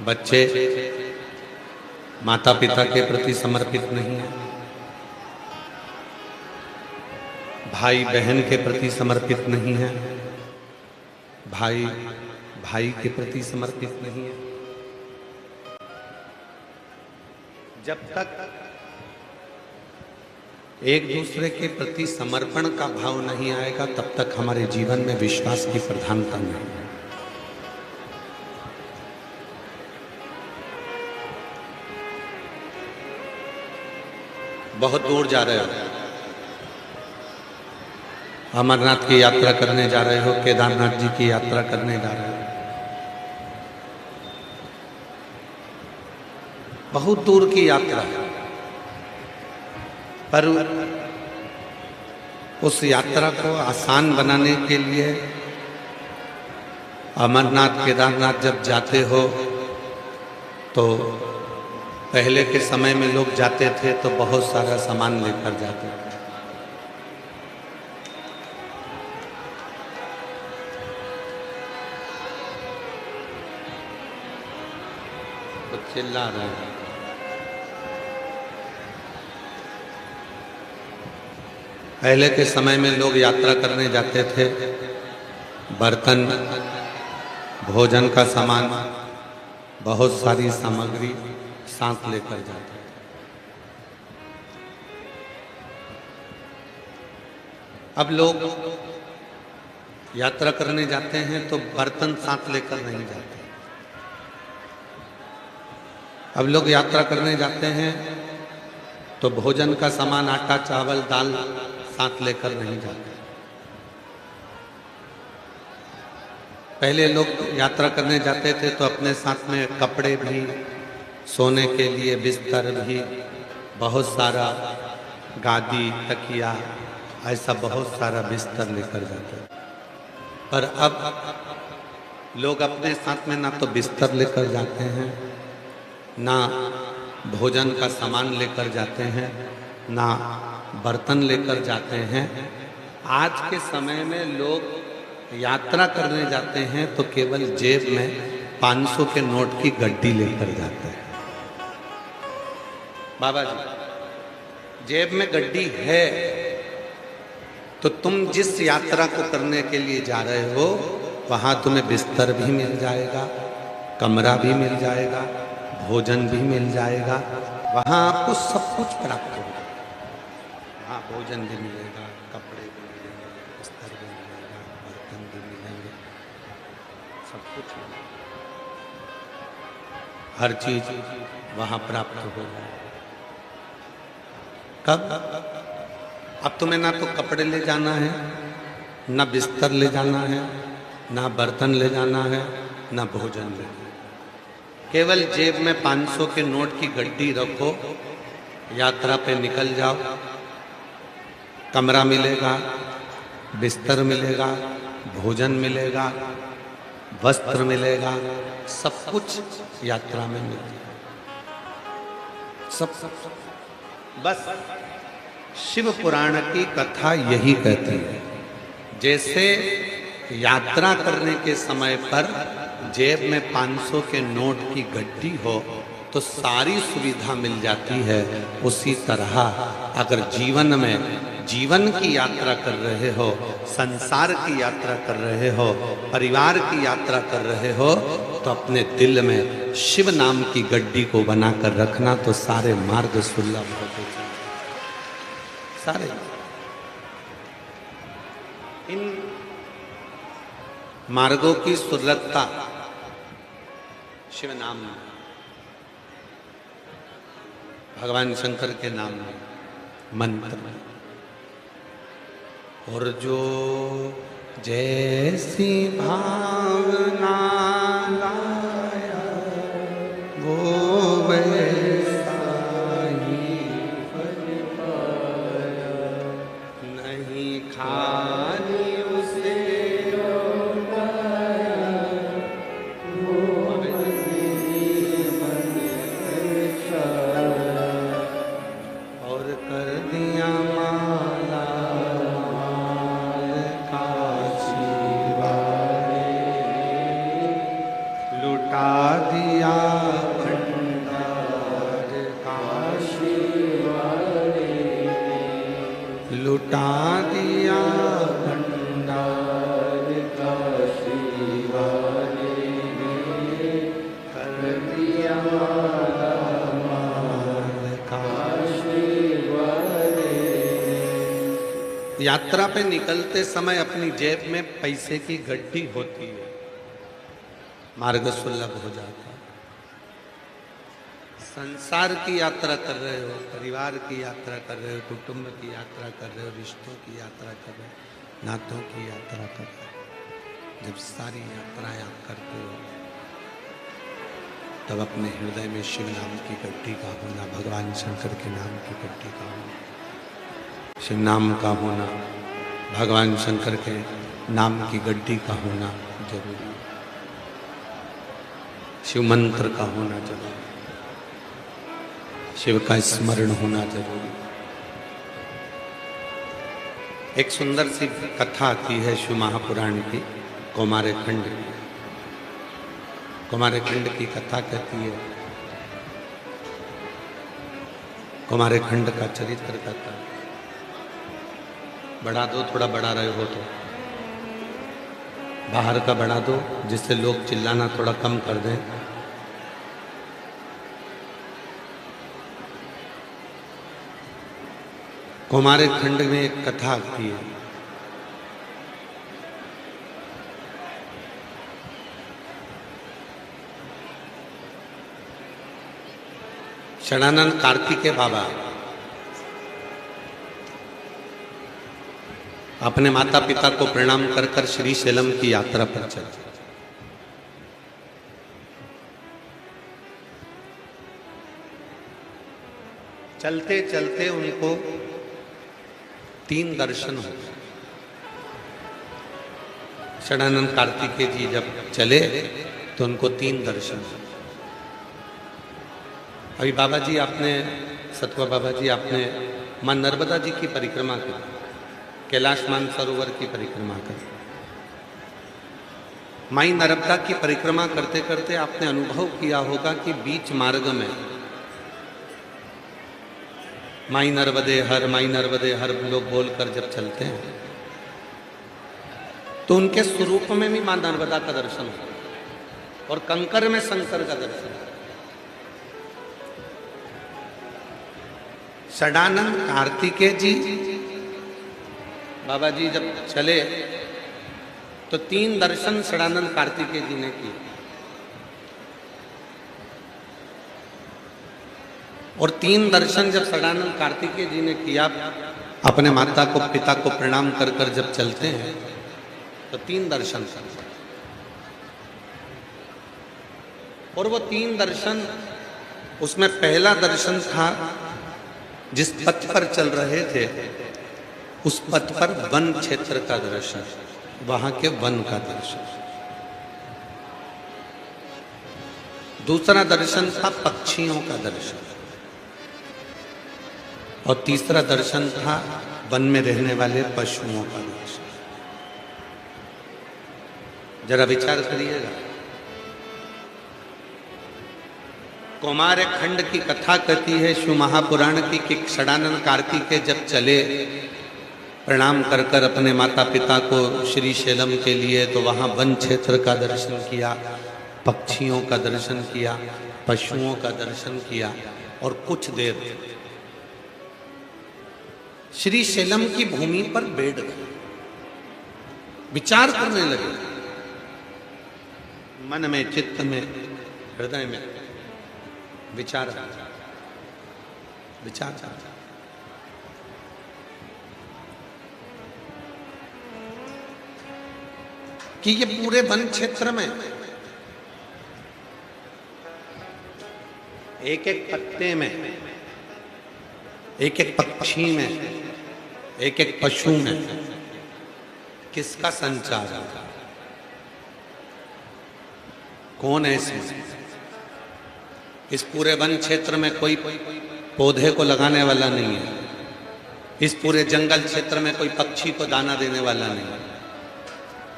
बच्चे माता पिता के प्रति समर्पित नहीं है, भाई बहन के प्रति समर्पित नहीं है, भाई भाई के प्रति समर्पित नहीं है। जब तक एक दूसरे के प्रति समर्पण का भाव नहीं आएगा तब तक हमारे जीवन में विश्वास की प्रधानता नहीं है। बहुत दूर जा रहे हो, अमरनाथ की यात्रा करने जा रहे हो, केदारनाथ जी की यात्रा करने जा रहे हो, बहुत दूर की यात्रा है, पर उस यात्रा को आसान बनाने के लिए अमरनाथ केदारनाथ जब जाते हो तो पहले के समय में लोग जाते थे तो बहुत सारा सामान लेकर जाते थे। तो चिल्ला रहे हैं। पहले के समय में लोग यात्रा करने जाते थे, बर्तन, भोजन का सामान, बहुत सारी सामग्री साथ लेकर जाते थे। अब लोग यात्रा करने जाते हैं तो बर्तन साथ लेकर नहीं जाते। अब लोग यात्रा करने जाते हैं तो भोजन का सामान, आटा, चावल, दाल साथ लेकर नहीं जाते। पहले लोग यात्रा करने जाते थे तो अपने साथ में कपड़े भी, सोने के लिए बिस्तर भी, बहुत सारा गादी, तकिया, ऐसा बहुत सारा बिस्तर लेकर जाते हैं। पर अब लोग अपने साथ में ना तो बिस्तर लेकर जाते हैं, ना भोजन का सामान लेकर जाते हैं, ना बर्तन लेकर जाते हैं। आज के समय में लोग यात्रा करने जाते हैं तो केवल जेब में 500 के नोट की गड्डी लेकर जाते हैं। बाबा जी, जेब में गड्डी है तो तुम जिस यात्रा को करने के लिए जा रहे हो वहां तुम्हें बिस्तर भी मिल जाएगा, कमरा भी मिल जाएगा, भोजन भी मिल जाएगा, वहां आपको सब कुछ प्राप्त होगा। वहां भोजन भी मिलेगा, कपड़े भी मिलेंगे, बिस्तर भी मिलेगा, बर्तन भी मिलेंगे, सब कुछ मिलेगा, हर चीज वहां प्राप्त होगा। कब? अब तुम्हें ना तो कपड़े ले जाना है, ना बिस्तर ले जाना है, ना बर्तन ले जाना है, ना भोजन ले जाना है। केवल जेब में 500 के नोट की गड्डी रखो, यात्रा पे निकल जाओ, कमरा मिलेगा, बिस्तर मिलेगा, भोजन मिलेगा, वस्त्र मिलेगा, सब कुछ यात्रा में मिलेगा। सब बस शिव पुराण की कथा यही कहती है, जैसे यात्रा करने के समय पर जेब में 500 के नोट की गड्डी हो तो सारी सुविधा मिल जाती है, उसी तरह अगर जीवन में जीवन की यात्रा कर रहे हो, संसार की यात्रा कर रहे हो, परिवार की यात्रा कर रहे हो तो अपने दिल में शिव नाम की गड्डी को बनाकर रखना, तो सारे मार्ग सुलभ होते चले। सारे इन मार्गों की सुलभता शिव नाम में, भगवान शंकर के नाम में, मंत्र में। और जो जैसी भावना लाया वो वैसा ही फल पाया, नहीं खाली उसे लौटाया, वो मन दर्शाया और कर दिया माला दिया भंडार काशी वाले ने, लुटा दिया भंडार काशी वाले ने, कर दिया माला माल काशी वाले ने। यात्रा पे निकलते समय अपनी जेब में पैसे की गड्डी होती है, मार्ग सुलभ हो जाता है। संसार की यात्रा कर रहे हो, परिवार की यात्रा कर रहे हो, कुटुंब की यात्रा कर रहे हो, रिश्तों की यात्रा कर रहे हो, नातों की यात्रा कर रहे हो। जब सारी यात्राएं आप करते हो तब अपने हृदय में शिव नाम की गड्डी का होना, भगवान शंकर के नाम की गड्डी का होना, शिव नाम का होना, भगवान शंकर के नाम की गड्डी का होना जरूरी है। शिव मंत्र का होना जरूरी, शिव का स्मरण होना जरूरी। एक सुंदर सी कथा आती है शिव महापुराण की, कौमार खंड की। कौमार खंड की कथा कहती है, कौमार खंड का चरित्र कहता है। बढ़ा दो, थोड़ा बढ़ा रहे हो तो बाहर का बढ़ा दो, जिससे लोग चिल्लाना थोड़ा कम कर दें। कौमार खंड में एक कथा आती है। षडानंद कार्तिकेय बाबा अपने माता पिता को प्रणाम कर कर श्री शैलम की यात्रा पर चले। चलते चलते उनको 3 दर्शन हो। षडानंद कार्तिकेय जी जब चले तो उनको 3 दर्शन हो। अभी बाबा जी आपने, सतवा बाबा जी आपने मां नर्मदा जी की परिक्रमा की, कैलाश मानसरोवर की परिक्रमा कर। माई नर्मदा की परिक्रमा करते करते आपने अनुभव किया होगा कि बीच मार्ग में माई नर्मदे हर लोग बोलकर जब चलते हैं तो उनके स्वरूप में भी मां नर्मदा का दर्शन हो और कंकर में शंकर का दर्शन हो। षडानंद कार्तिकेय जी बाबा जी जब चले तो 3 दर्शन षडानंद कार्तिकेय जी ने किए और 3 दर्शन जब षडानंद कार्तिकेय जी ने किया, अपने माता को पिता को प्रणाम कर कर जब चलते हैं तो 3 दर्शन और वो 3 दर्शन, उसमें पहला दर्शन था जिस पथ पर चल रहे थे उस पथ पर वन क्षेत्र का दर्शन, वहां के वन का दर्शन। दूसरा दर्शन था पक्षियों का दर्शन और तीसरा दर्शन था वन में रहने वाले पशुओं का दर्शन। जरा विचार करिएगा। कौमार खंड की कथा कहती है शिव महापुराण की कि षडानंद कार्तिकेय जब चले प्रणाम कर कर अपने माता पिता को श्री शैलम के लिए, तो वहाँ वन क्षेत्र का दर्शन किया, पक्षियों का दर्शन किया, पशुओं का दर्शन किया और कुछ देर श्री शैलम की भूमि पर बैठ गए, विचार करने लगे। मन में, चित्त में, हृदय में विचार कि ये पूरे वन क्षेत्र में एक एक पत्ते में, एक एक पक्षी में, एक एक पशु में किसका संचार है? कौन है इसमें? इस पूरे वन क्षेत्र में कोई पौधे को लगाने वाला नहीं है, इस पूरे जंगल क्षेत्र में कोई पक्षी को दाना देने वाला नहीं है,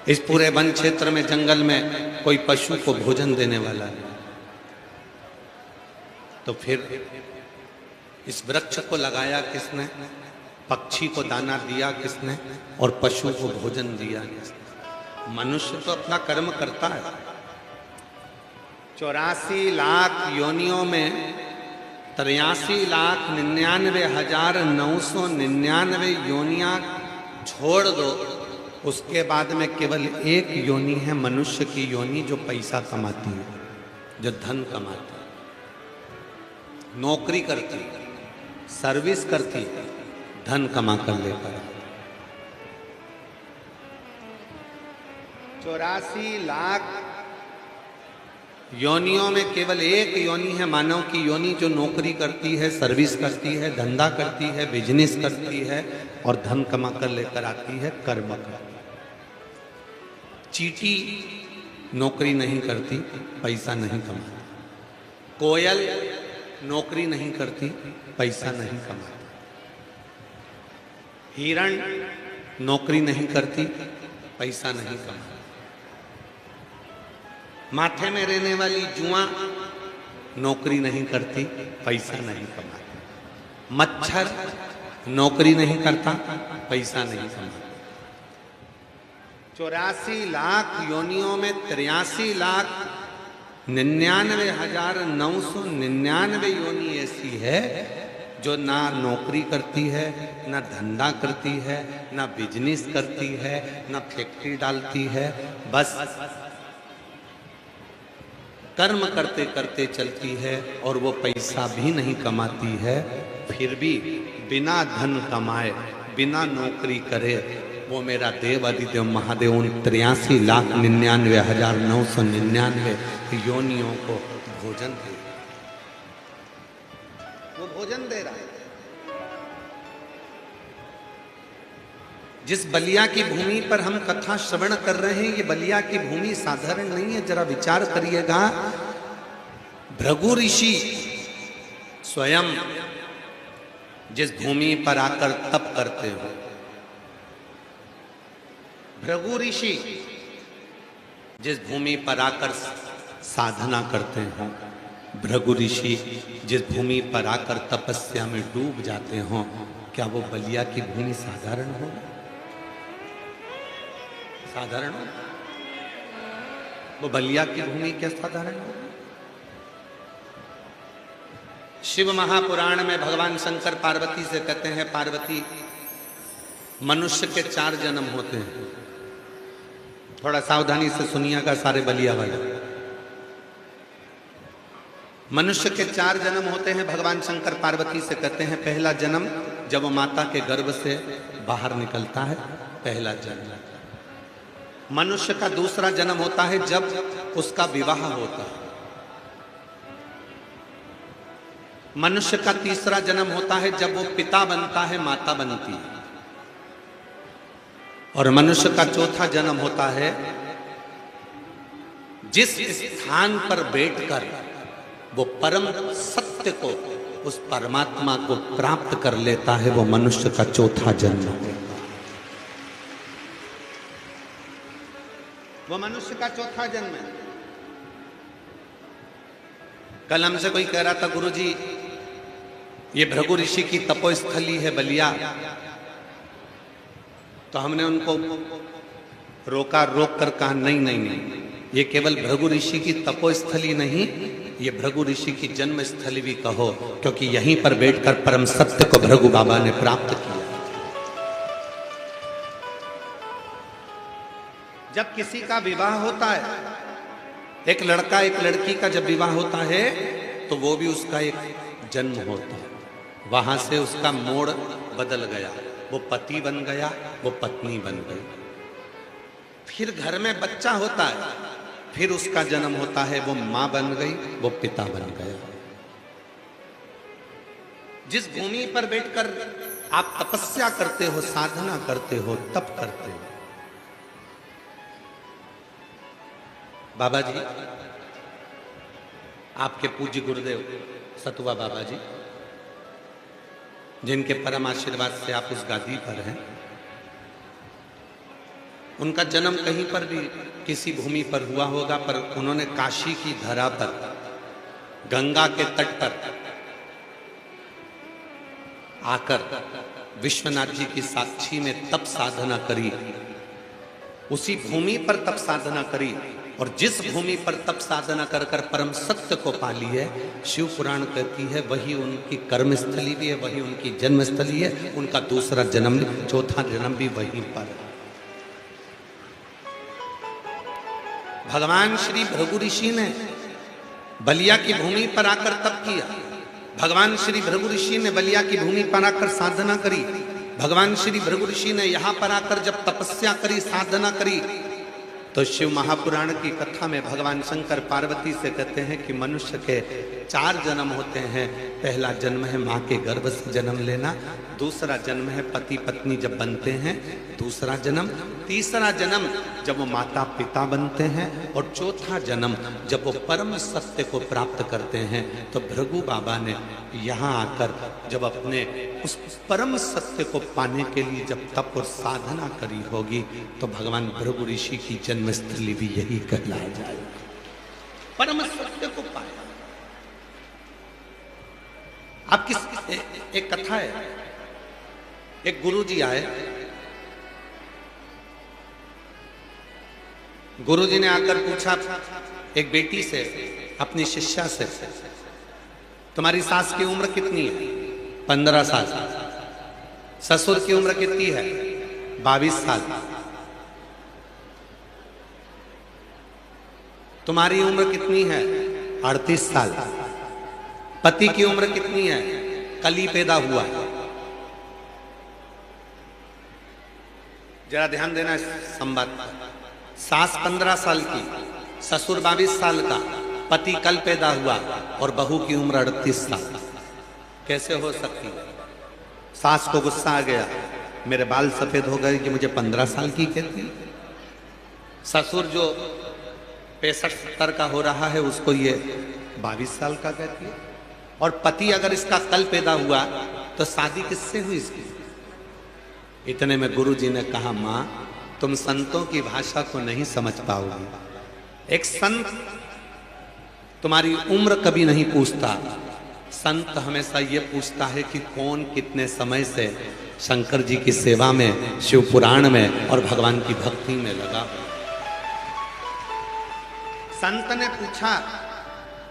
इस पूरे वन क्षेत्र में, जंगल में कोई पशु को भोजन देने वाला नहीं। तो फिर इस वृक्ष को लगाया किसने? पक्षी को दाना दिया किसने? और पशु को भोजन दिया किसने? मनुष्य तो अपना कर्म करता है। 84 लाख योनियों में 83,99,999 योनियां छोड़ दो, उसके बाद में केवल एक योनि है मनुष्य की योनि, जो पैसा कमाती है, जो धन कमाती है, नौकरी करती है, सर्विस करती है, धन कमा कर लेकर। 84 लाख योनियों में केवल एक योनि है मानव की योनि, जो नौकरी करती है, सर्विस करती है, धंधा करती है, बिजनेस करती है और धन कमा कर लेकर आती है, कर्म करती है। चींटी नौकरी नहीं करती, पैसा नहीं कमाती। कोयल नौकरी नहीं करती, पैसा नहीं कमाती। हिरण नौकरी नहीं करती, पैसा नहीं कमाती। माथे में रहने वाली जुआ नौकरी नहीं करती, पैसा नहीं कमाती। मच्छर नौकरी नहीं करता, पैसा नहीं कमाता। 84 लाख योनियों में 83,99,999 योनि ऐसी है जो ना नौकरी करती है, ना धंधा करती है, ना बिजनेस करती है, ना फैक्ट्री डालती है, बस कर्म करते करते चलती है और वो पैसा भी नहीं कमाती है। फिर भी बिना धन कमाए, बिना नौकरी करे, वो मेरा देव आदिदेव महादेव उन 83,99,999 योनियों को भोजन दे, वो भोजन दे रहा है। जिस बलिया की भूमि पर हम कथा श्रवण कर रहे हैं, ये बलिया की भूमि साधारण नहीं है। जरा विचार करिएगा, भृगु ऋषि स्वयं जिस भूमि पर आकर तप करते हो, भृगु ऋषि जिस भूमि पर आकर साधना करते हो, भृगु ऋषि जिस भूमि पर आकर तपस्या में डूब जाते हो, क्या वो बलिया की भूमि साधारण हो? साधारण हो? वो बलिया की भूमि क्या साधारण हो? शिव महापुराण में भगवान शंकर पार्वती से कहते हैं, पार्वती मनुष्य के 4 जन्म होते हैं। थोड़ा सावधानी से सुनिएगा सारे बलिया वाले। मनुष्य के 4 जन्म होते हैं। भगवान शंकर पार्वती से कहते हैं, पहला जन्म जब वो माता के गर्भ से बाहर निकलता है, पहला जन्म। मनुष्य का दूसरा जन्म होता है जब उसका विवाह होता है। मनुष्य का तीसरा जन्म होता है जब वो पिता बनता है, माता बनती है। और मनुष्य का चौथा जन्म होता है जिस स्थान पर बैठकर वो परम सत्य को, उस परमात्मा को प्राप्त कर लेता है, वो मनुष्य का चौथा जन्म है। वो मनुष्य का चौथा जन्म है। कल हमसे कोई कह रहा था, गुरुजी ये भृगु ऋषि की तपोस्थली है बलिया। तो हमने उनको रोक कर कहा, नहीं नहीं नहीं, ये केवल भृगु ऋषि की तपोस्थली नहीं, ये भृगु ऋषि की जन्म स्थली भी कहो, क्योंकि यहीं पर बैठकर परम सत्य को भृगु बाबा ने प्राप्त किया। जब किसी का विवाह होता है, एक लड़का एक लड़की का जब विवाह होता है, तो वो भी उसका एक जन्म होता है। वहां से उसका मोड़ बदल गया, वो पति बन गया, वो पत्नी बन गई। फिर घर में बच्चा होता है, फिर उसका जन्म होता है, वो मां बन गई, वो पिता बन गया। जिस भूमि पर बैठकर आप तपस्या करते हो, साधना करते हो, तप करते हो, बाबा जी, आपके पूज्य गुरुदेव सतुआ बाबा जी, जिनके परम आशीर्वाद से आप उस गादी पर हैं, उनका जन्म कहीं पर भी किसी भूमि पर हुआ होगा, पर उन्होंने काशी की धरा पर, गंगा के तट पर आकर विश्वनाथ जी की साक्षी में तप साधना करी, उसी भूमि पर तप साधना करी। और जिस भूमि पर तप साधना कर कर परम सत्य को पा ली है, शिव पुराण कहती है वही उनकी कर्मस्थली भी है, वही उनकी जन्मस्थली है, उनका दूसरा जन्म, चौथा जन्म भी वहीं पर है। भगवान श्री भृगु ऋषि ने बलिया की भूमि पर आकर तप किया, भगवान श्री भृगु ऋषि ने बलिया की भूमि पर आकर साधना करी, भगवान श्री भृगु ऋषि ने यहां पर आकर जब तपस्या करी, साधना करी, तो शिव महापुराण की कथा में भगवान शंकर पार्वती से कहते हैं कि मनुष्य के 4 जन्म होते हैं। पहला जन्म है माँ के गर्भ से जन्म लेना, दूसरा जन्म है पति पत्नी जब बनते हैं, दूसरा जन्म, तीसरा जन्म जब वो माता पिता बनते हैं, और चौथा जन्म जब वो परम सत्य को प्राप्त करते हैं। तो भृगु बाबा ने यहाँ आकर जब अपने उस परम सत्य को पाने के लिए जब तप और साधना करी होगी, तो भगवान भृगु ऋषि की जन्मस्थली भी यही कहलाया जाएगा, परम सत्य को पाया। आप किस एक कथा है, एक गुरुजी आए, गुरुजी ने आकर पूछा एक बेटी से, अपनी शिष्या से, तुम्हारी सास की उम्र कितनी है? 15 साल। ससुर की उम्र कितनी है? 22 साल। तुम्हारी उम्र कितनी है? 38 साल। पति की उम्र कितनी है? कल ही पैदा हुआ। जरा ध्यान देना इस संवाद पर। सास 15 साल की, ससुर 22 साल का, पति कल पैदा हुआ, और बहू की उम्र 38 साल। कैसे हो सकती है? सास को गुस्सा आ गया, मेरे बाल सफेद हो गए कि मुझे 15 साल की कहती। ससुर जो 65-70 का हो रहा है, उसको ये 22 साल का कहती है। और पति अगर इसका कल पैदा हुआ तो शादी किससे हुई इसकी? इतने में गुरु जी ने कहा, माँ तुम संतों की भाषा को नहीं समझ पाओगी। एक संत तुम्हारी उम्र कभी नहीं पूछता, संत हमेशा ये पूछता है कि कौन कितने समय से शंकर जी की सेवा में, शिव पुराण में और भगवान की भक्ति में लगा। संत ने पूछा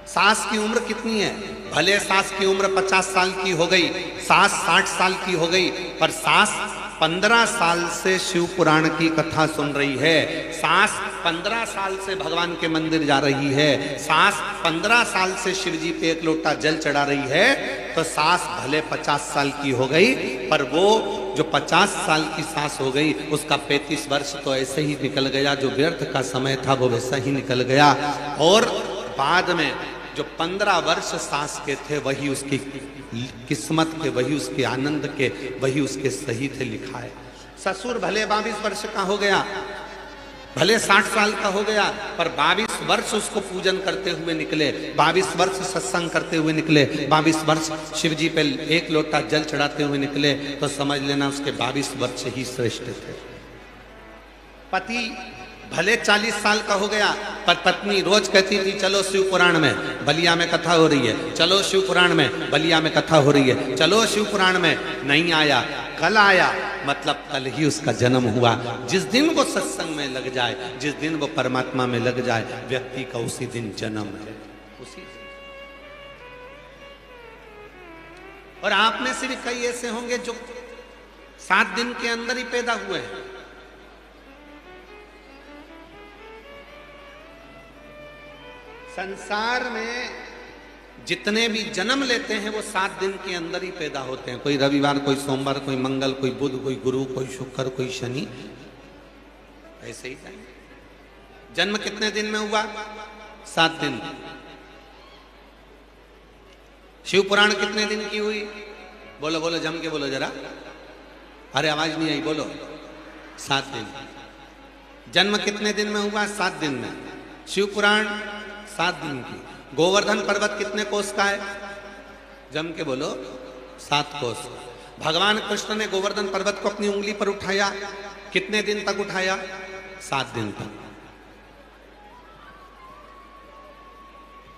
सास की उम्र कितनी है? भले सास की उम्र 50 साल की हो गई, सास 60 साल की हो गई, पर सास 15 साल से शिव पुराण की कथा सुन रही है, सास 15 साल से भगवान के मंदिर जा रही है, सास 15 साल से शिव जी पे एक लोटा जल चढ़ा रही है। तो सास भले 50 साल की हो गई, पर वो जो 50 साल की सास हो गई, उसका 35 वर्ष तो ऐसे ही निकल गया, जो व्यर्थ का समय था वो वैसा ही निकल गया। और बाद में जो 15 वर्ष सास के थे, वही उसकी किस्मत के, वही उसके आनंद के, वही उसके सही थे लिखा है। ससुर भले 22 वर्ष का हो गया, भले 60 साल का हो गया, पर 22 वर्ष उसको पूजन करते हुए निकले, 22 वर्ष सत्संग करते हुए निकले, 22 वर्ष शिव जी पे एक लोटा जल चढ़ाते हुए निकले, तो समझ लेना उसके 22 वर्ष ही श्रेष्ठ थे। पति भले 40 साल का हो गया, पर पत्नी रोज कहती थी चलो शिव पुराण में, बलिया में कथा हो रही है, चलो शिव पुराण में, बलिया में कथा हो रही है, चलो शिव पुराण में। नहीं आया, कल आया, मतलब कल ही उसका जन्म हुआ। जिस दिन वो सत्संग में लग जाए, जिस दिन वो परमात्मा में लग जाए, व्यक्ति का उसी दिन जन्म है, उसी। और आप में से भी कई ऐसे होंगे जो 7 दिन के अंदर ही पैदा हुए हैं। संसार में जितने भी जन्म लेते हैं वो 7 दिन के अंदर ही पैदा होते हैं। कोई रविवार, कोई सोमवार, कोई मंगल, कोई बुध, कोई गुरु, कोई शुक्र, कोई शनि, ऐसे ही टाइम। जन्म कितने दिन में हुआ? 7 दिन। शिव पुराण कितने दिन की हुई? बोलो बोलो, जम के बोलो जरा, अरे आवाज नहीं आई, बोलो। 7 दिन। जन्म कितने दिन में हुआ? 7 दिन में। शिव पुराण 7 दिन की। गोवर्धन पर्वत कितने कोस का है? जम के बोलो, 7 कोस। भगवान कृष्ण ने गोवर्धन पर्वत को अपनी उंगली पर उठाया, कितने दिन तक उठाया? 7 दिन तक।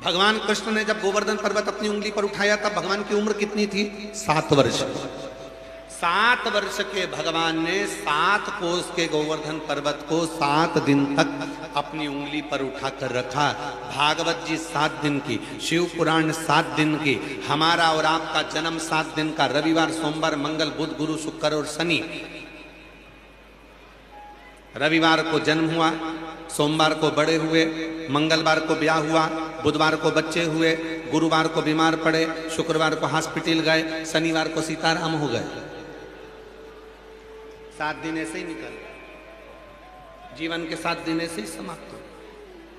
भगवान कृष्ण ने जब गोवर्धन पर्वत अपनी उंगली पर उठाया तब भगवान की उम्र कितनी थी? 7 वर्ष। 7 वर्ष के भगवान ने 7 कोस के गोवर्धन पर्वत को 7 दिन तक अपनी उंगली पर उठाकर रखा। भागवत जी 7 दिन की, शिव पुराण 7 दिन की, हमारा और आपका जन्म 7 दिन का, रविवार सोमवार मंगल बुध गुरु शुक्र और शनि। रविवार को जन्म हुआ, सोमवार को बड़े हुए, मंगलवार को ब्याह हुआ, बुधवार को बच्चे हुए, गुरुवार को बीमार पड़े, शुक्रवार को हॉस्पिटल गए, शनिवार को सीताराम हो गए। 7 दिन ऐसे ही निकल गए। जीवन के 7 दिन ऐसे ही समाप्त हो।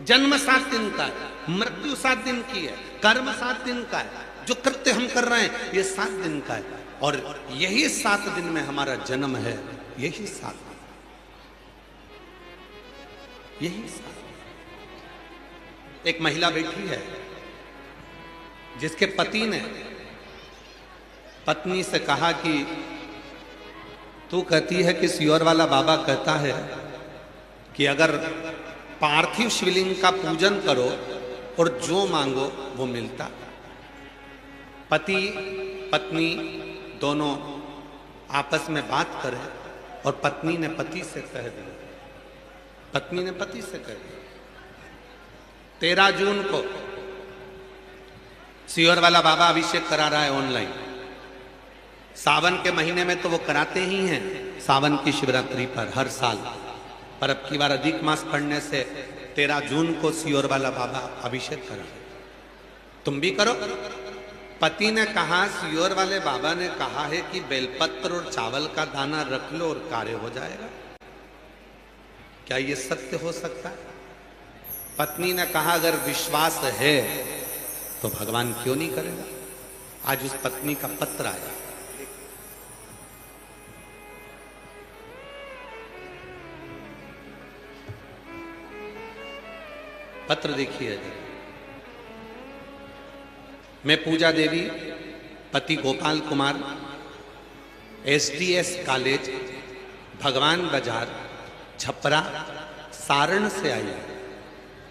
जन्म 7 दिन का है, मृत्यु 7 दिन की है, कर्म 7 दिन का है, जो कृत्य हम कर रहे हैं ये 7 दिन का है। और यही 7 दिन में हमारा जन्म है, यही 7 दिन, यही 7। एक महिला बैठी है जिसके पति ने पत्नी से कहा कि तू कहती है कि सियोर वाला बाबा कहता है कि अगर पार्थिव शिवलिंग का पूजन करो और जो मांगो वो मिलता। पति पत्नी दोनों आपस में बात करें और पत्नी ने पति से कह दिया, पत्नी ने पति से कह दिया 13 जून को सियोर वाला बाबा अभिषेक करा रहा है ऑनलाइन। सावन के महीने में तो वो कराते ही हैं, सावन की शिवरात्रि पर हर साल, पर अब की बार अधिक मास पढ़ने से 13 जून को सियोर वाला बाबा अभिषेक करा। तुम भी करो। पति ने कहा, सियोर वाले बाबा ने कहा है कि बेलपत्र और चावल का दाना रख लो और कार्य हो जाएगा। क्या ये सत्य हो सकता है? पत्नी ने कहा, अगर विश्वास है तो भगवान क्यों नहीं करेगा। आज उस पत्नी का पत्र आया। पत्र देखिए। मैं पूजा देवी, पति गोपाल कुमार, SDS कॉलेज, भगवान बाजार, छपरा, सारण से आई।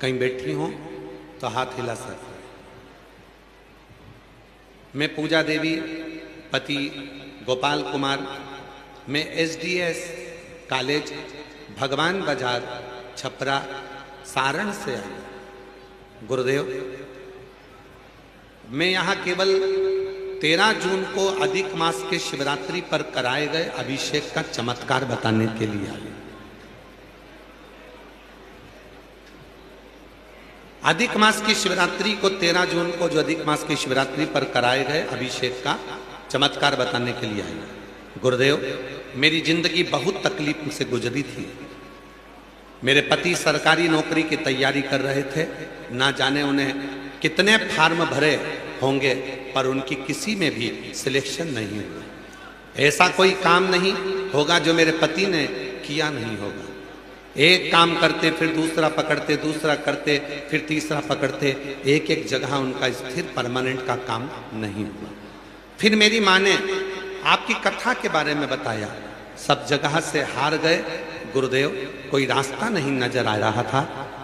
कहीं बैठी हो तो हाथ हिला सकते। मैं पूजा देवी, पति गोपाल कुमार, मैं SDS कॉलेज, भगवान बाजार, छपरा, सारण से आई। गुरुदेव, मैं यहाँ केवल 13 जून को अधिक मास के शिवरात्रि पर कराए गए अभिषेक का चमत्कार बताने के लिए आई। अधिक मास की शिवरात्रि को 13 जून को जो अधिक मास की शिवरात्रि पर कराए गए अभिषेक का चमत्कार बताने के लिए आई। गुरुदेव, मेरी जिंदगी बहुत तकलीफ से गुजरी थी। मेरे पति सरकारी नौकरी की तैयारी कर रहे थे, ना जाने उन्हें कितने फार्म भरे होंगे पर उनकी किसी में भी सिलेक्शन नहीं हुआ। ऐसा कोई काम नहीं होगा जो मेरे पति ने किया नहीं होगा। एक काम करते फिर दूसरा पकड़ते, दूसरा करते फिर तीसरा पकड़ते, एक एक जगह उनका स्थिर परमानेंट का काम नहीं हुआ। फिर मेरी माँ ने आपकी कथा के बारे में बताया, सब जगह से हार गए गुरुदेव, कोई रास्ता नहीं नजर आ रहा था।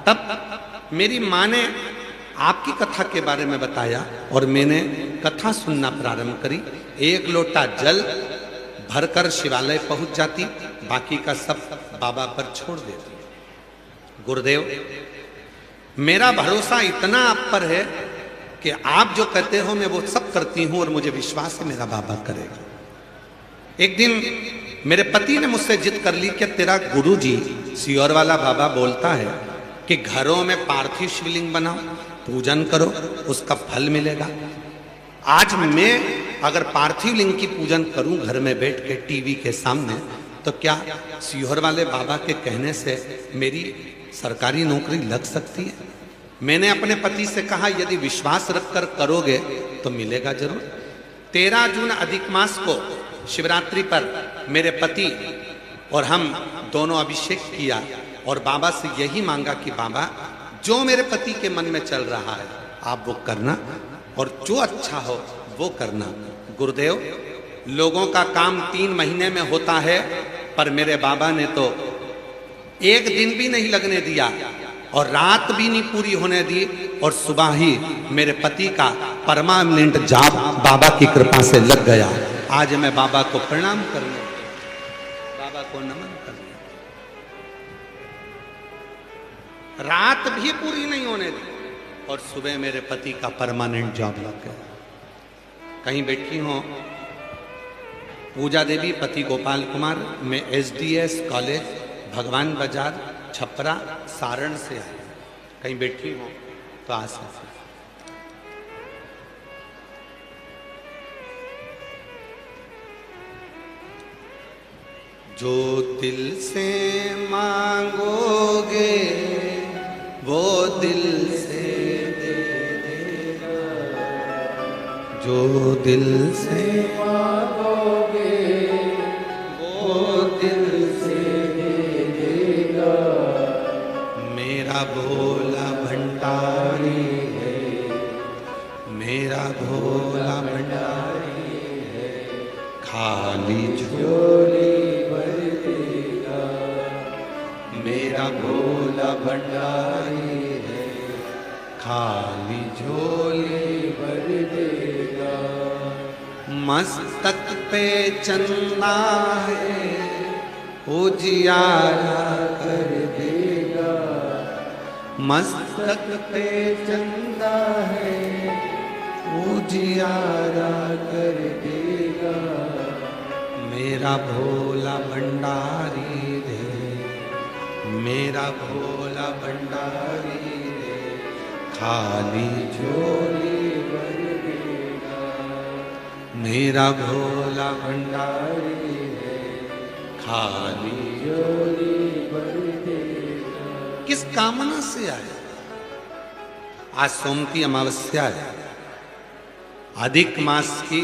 तब मेरी माँ ने आपकी कथा के बारे में बताया और मैंने कथा सुनना प्रारंभ करी। 1 लोटा जल भरकर शिवालय पहुंच जाती, बाकी का सब बाबा पर छोड़ देती। गुरुदेव, मेरा भरोसा इतना आप पर है कि आप जो कहते हो मैं वो सब करती हूं और मुझे विश्वास है मेरा बाबा करेगा। एक दिन मेरे पति ने मुझसे जिद कर ली कि तेरा गुरुजी सियोर वाला बाबा बोलता है कि घरों में पार्थिव शिवलिंग बनाओ, पूजन करो, उसका फल मिलेगा। आज मैं अगर पार्थिव लिंग की पूजन करूं घर में बैठ के टीवी के सामने, तो क्या सियोर वाले बाबा के कहने से मेरी सरकारी नौकरी लग सकती है? मैंने अपने पति से कहा, यदि विश्वास रखकर करोगे तो मिलेगा जरूर। 13 जून अधिक मास को शिवरात्रि पर मेरे पति और हम दोनों अभिषेक किया और बाबा से यही मांगा कि बाबा, जो मेरे पति के मन में चल रहा है आप वो करना और जो अच्छा हो वो करना। गुरुदेव, लोगों का काम 3 महीने में होता है, पर मेरे बाबा ने तो एक दिन भी नहीं लगने दिया और रात भी नहीं पूरी होने दी और सुबह ही मेरे पति का परमानेंट जाप बाबा की कृपा से लग गया। आज मैं बाबा को प्रणाम करने, बाबा को नमन करने, रात भी पूरी नहीं होने दी और सुबह मेरे पति का परमानेंट जॉब लग गया। कहीं बैठी हो पूजा देवी, पति गोपाल कुमार, मैं SDS कॉलेज भगवान बाजार छपरा सारण से है, कहीं बैठी हो तो आ सकते। जो दिल से मांगोगे वो दिल से दे देगा, जो दिल से मांगोगे वो दिल से दे देगा। मेरा भोला भंडारी है, मेरा भोला भंडारी है, खाली झोली भर देगा। मेरा भोला भंडारी है, खाली झोली भर देगा। मस्तक पे चंदा है उजियारा कर देगा, मस्तक पे चंदा है उजियारा कर देगा। मेरा भोला भंडारी रे, मेरा भोला भंडारी रे, खाली झोली भर देगा। मेरा भोला भंडारी है, खाली झोली भर देगा। किस कामना से आए? आज सोमती अमावस्या है, अधिक मास की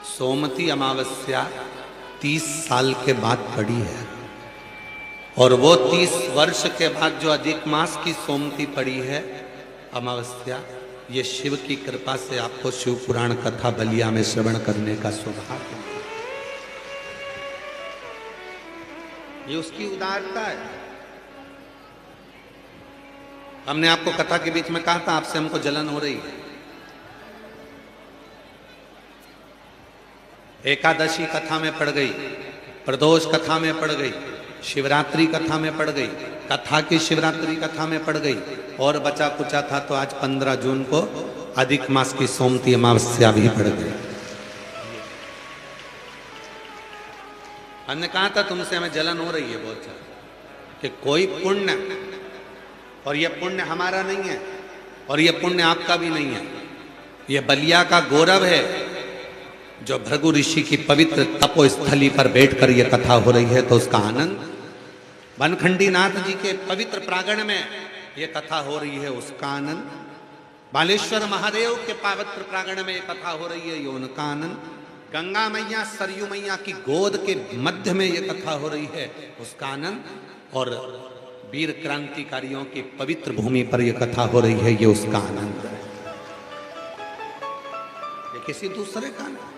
सोमती अमावस्या 30 साल के बाद पड़ी है और वो 30 वर्ष के बाद जो अधिक मास की सोमती पड़ी है अमावस्या, ये शिव की कृपा से आपको शिव पुराण कथा बलिया में श्रवण करने का सौभाग्य, ये उसकी उदारता है। हमने आपको कथा के बीच में कहा था आपसे हमको जलन हो रही है। एकादशी कथा में पड़ गई, प्रदोष कथा में पड़ गई, शिवरात्रि कथा में पड़ गई, कथा की शिवरात्रि कथा में पड़ गई और बचा कुचा था तो आज 15 जून को अधिक मास की सोमती अमावस्या भी पड़ गई। हमने कहा था तुमसे हमें जलन हो रही है बहुत ज्यादा कि कोई पुण्य, और ये पुण्य हमारा नहीं है और ये पुण्य आपका भी नहीं है, ये बलिया का गौरव है जो भृगु ऋषि की पवित्र तपोस्थली पर बैठकर यह कथा हो रही है तो उसका आनंद, बनखंडी नाथ जी के पवित्र प्रांगण में यह कथा हो रही है उसका आनंद, बालेश्वर महादेव के पवित्र प्रांगण में यह कथा हो रही है ये उनका आनंद, गंगा मैया सरयू मैया की गोद के मध्य में यह कथा हो रही है उसका आनंद, और वीर क्रांतिकारियों की पवित्र भूमि पर यह कथा हो रही है ये उसका आनंद है, ये किसी दूसरे का नहीं।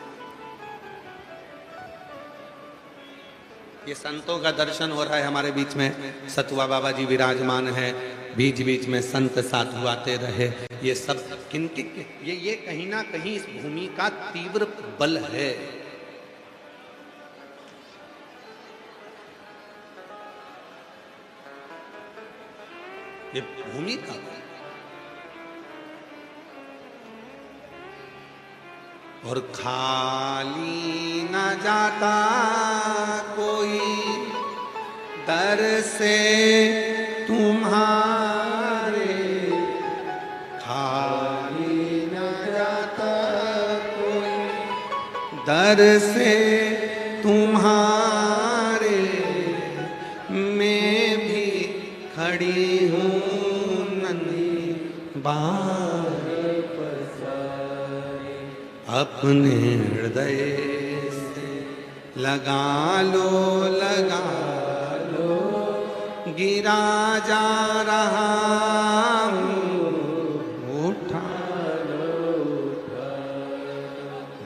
ये संतों का दर्शन हो रहा है हमारे बीच में, सतुआ बाबा जी विराजमान है, बीच बीच में संत साधु आते रहे, ये सब किनके ये कहीं ना कहीं इस भूमि का तीव्र बल है। ये भूमि का और खाली न जाता कोई दर से तुम्हारे, खाली न जाता कोई दर से तुम्हारे, मैं भी खड़ी हूँ नंदी बार अपने हृदय से लगा लो गिरा जा रहा हूँ, उठा लो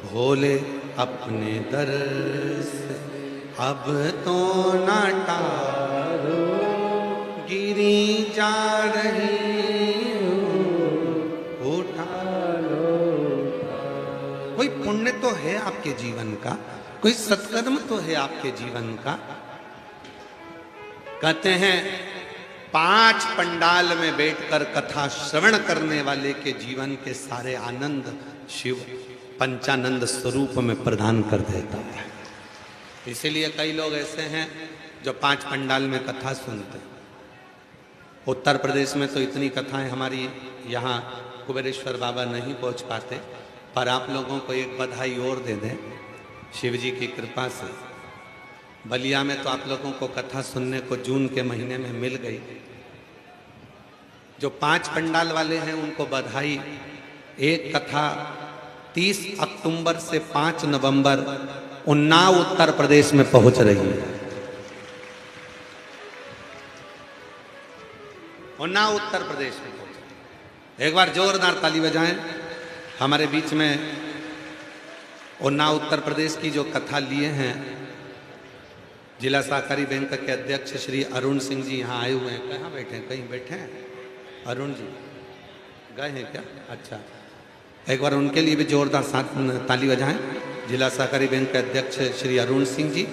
भोले अपने दर से अब तो न टालो, गिरी जा रही हूँ, उठा लो। कोई पुण्य तो है आपके जीवन का, कोई सत्कर्म तो है आपके जीवन का। कहते हैं 5 पंडाल में बैठकर कथा श्रवण करने वाले के जीवन के सारे आनंद शिव पंचानंद स्वरूप में प्रदान कर देता है। इसीलिए कई लोग ऐसे हैं जो 5 पंडाल में कथा सुनते हैं। उत्तर प्रदेश में तो इतनी कथाएं हमारी यहाँ कुबेरेश्वर बाबा नहीं पहुँच पाते, पर आप लोगों को एक बधाई और दे दें शिव जी की कृपा से। बलिया में तो आप लोगों को कथा सुनने को जून के महीने में मिल गई। जो 5 पंडाल वाले हैं उनको बधाई। एक कथा 30 अक्टूबर से 5 नवंबर उन्नाव उत्तर प्रदेश में पहुंच रही है। उन्नाव उत्तर प्रदेश में पहुंच रही। एक बार जोरदार ताली बजाएं। हमारे बीच में उन्नाव उत्तर प्रदेश की जो कथा लिए हैं जिला सहकारी बैंक के अध्यक्ष श्री अरुण सिंह जी यहाँ आए हुए हैं। कहाँ बैठे हैं? कहीं बैठे हैं? अरुण जी गए हैं क्या? अच्छा, एक बार उनके लिए भी जोरदार साथ ताली बजाएं। जिला सहकारी बैंक के अध्यक्ष श्री अरुण सिंह जी,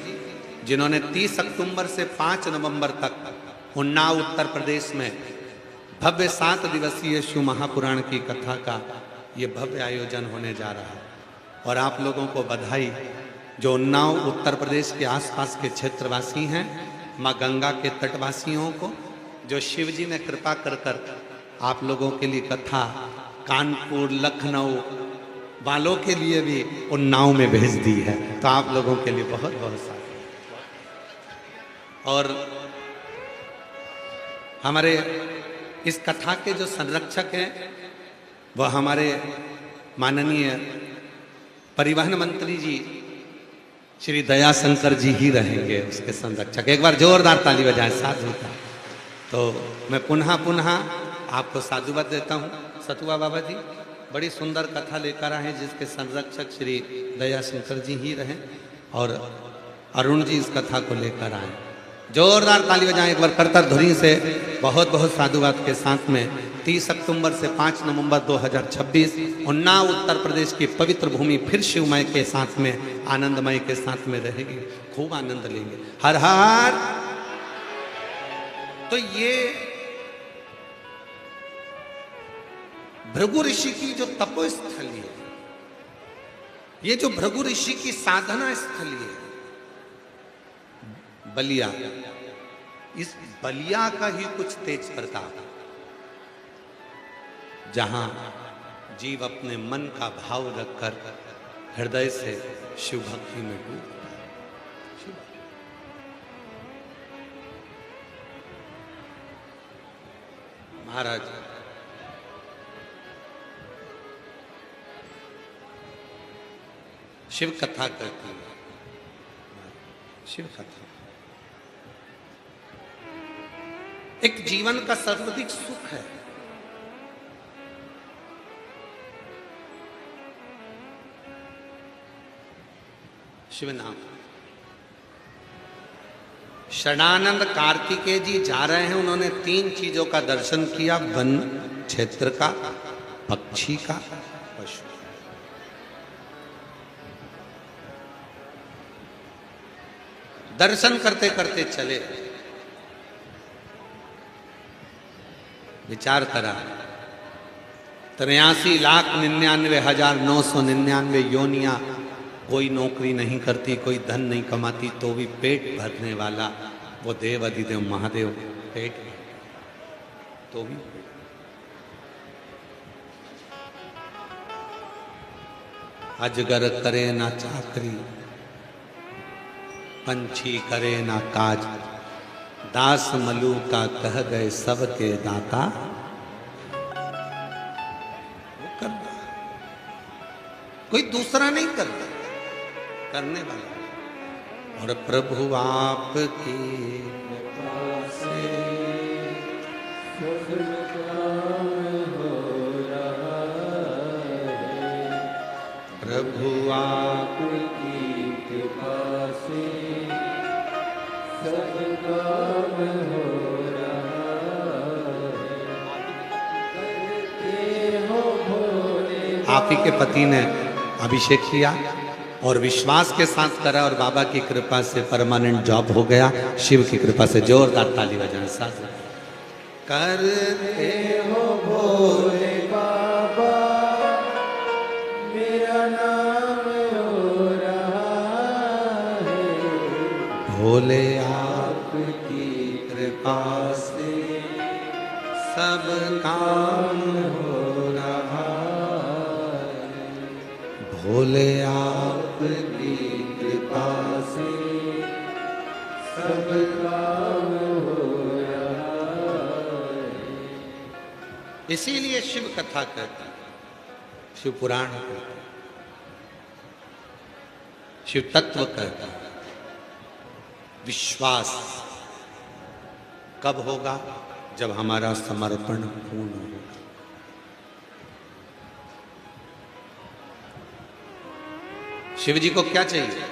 जिन्होंने 30 अक्टूबर से 5 नवंबर तक उन्नाव उत्तर प्रदेश में भव्य 7 दिवसीय शिव महापुराण की कथा का ये भव्य आयोजन होने जा रहा है। और आप लोगों को बधाई जो उन्नाव उत्तर प्रदेश के आसपास के क्षेत्रवासी हैं, माँ गंगा के तटवासियों को, जो शिव जी ने कृपा कर कर आप लोगों के लिए कथा कानपुर लखनऊ वालों के लिए भी उन्नाव में भेज दी है। तो आप लोगों के लिए बहुत बहुत सारा। और हमारे इस कथा के जो संरक्षक हैं वह हमारे माननीय परिवहन मंत्री जी श्री दयाशंकर जी ही रहेंगे उसके संरक्षक। एक बार जोरदार ताली बजाएं साधु का। तो मैं पुनः आपको साधुवाद देता हूँ। सतुआ बाबा जी बड़ी सुंदर कथा लेकर आए जिसके संरक्षक श्री दयाशंकर जी ही रहे और अरुण जी इस कथा को लेकर आए। जोरदार ताली बजाएं एक बार करतर धुरी से। बहुत बहुत साधुवाद के साथ में 30 अक्टूबर से 5 नवंबर 2026 उन्नाव उत्तर प्रदेश की पवित्र भूमि फिर शिवमय के साथ में आनंदमय के साथ में रहेगी। खूब आनंद लेंगे। हर हर। तो ये भृगु ऋषि की जो तपोस्थली है, ये जो भृगु ऋषि की साधना स्थली है बलिया, इस बलिया का ही कुछ तेज प्रताप, जहां जीव अपने मन का भाव रखकर हृदय से शिव भक्ति में डूब। महाराज शिव कथा करती है। शिव कथा एक जीवन का सर्वाधिक सुख है। शिव नाम। शरणानंद कार्तिकेय जी जा रहे हैं, उन्होंने 3 चीजों का दर्शन किया, वन क्षेत्र का, पक्षी का, पशु। दर्शन करते करते चले। विचार करा 83,99,999 योनियां कोई नौकरी नहीं करती, कोई धन नहीं कमाती, तो भी पेट भरने वाला वो देव अधिदेव महादेव पेट तो भी। अजगर करे ना चाकरी, पंछी करे ना काज, दास मलू का कह गए सबके दाता। वो करता, कोई दूसरा नहीं करता, करने वाला। और प्रभु आपकी कृपा से सब काम हो रहा है। प्रभु आपकी कृपा से सब काम हो रहा आप ही के पति ने अभिषेक किया और विश्वास के साथ करा और बाबा की कृपा से परमानेंट जॉब हो गया। शिव की कृपा से जोरदार ताली बजाएं साथ करते हो भोले बाबा मेरा नाम हो रहा है, भोले आपकी कृपा से सब काम हो रहा है, भोले आपकी कृपा से सब काम हो रहा है। इसीलिए शिव कथा कहते, शिव पुराण कहते, शिव तत्व कहते। विश्वास कब होगा? जब हमारा समर्पण पूर्ण होगा। शिव जी को क्या चाहिए?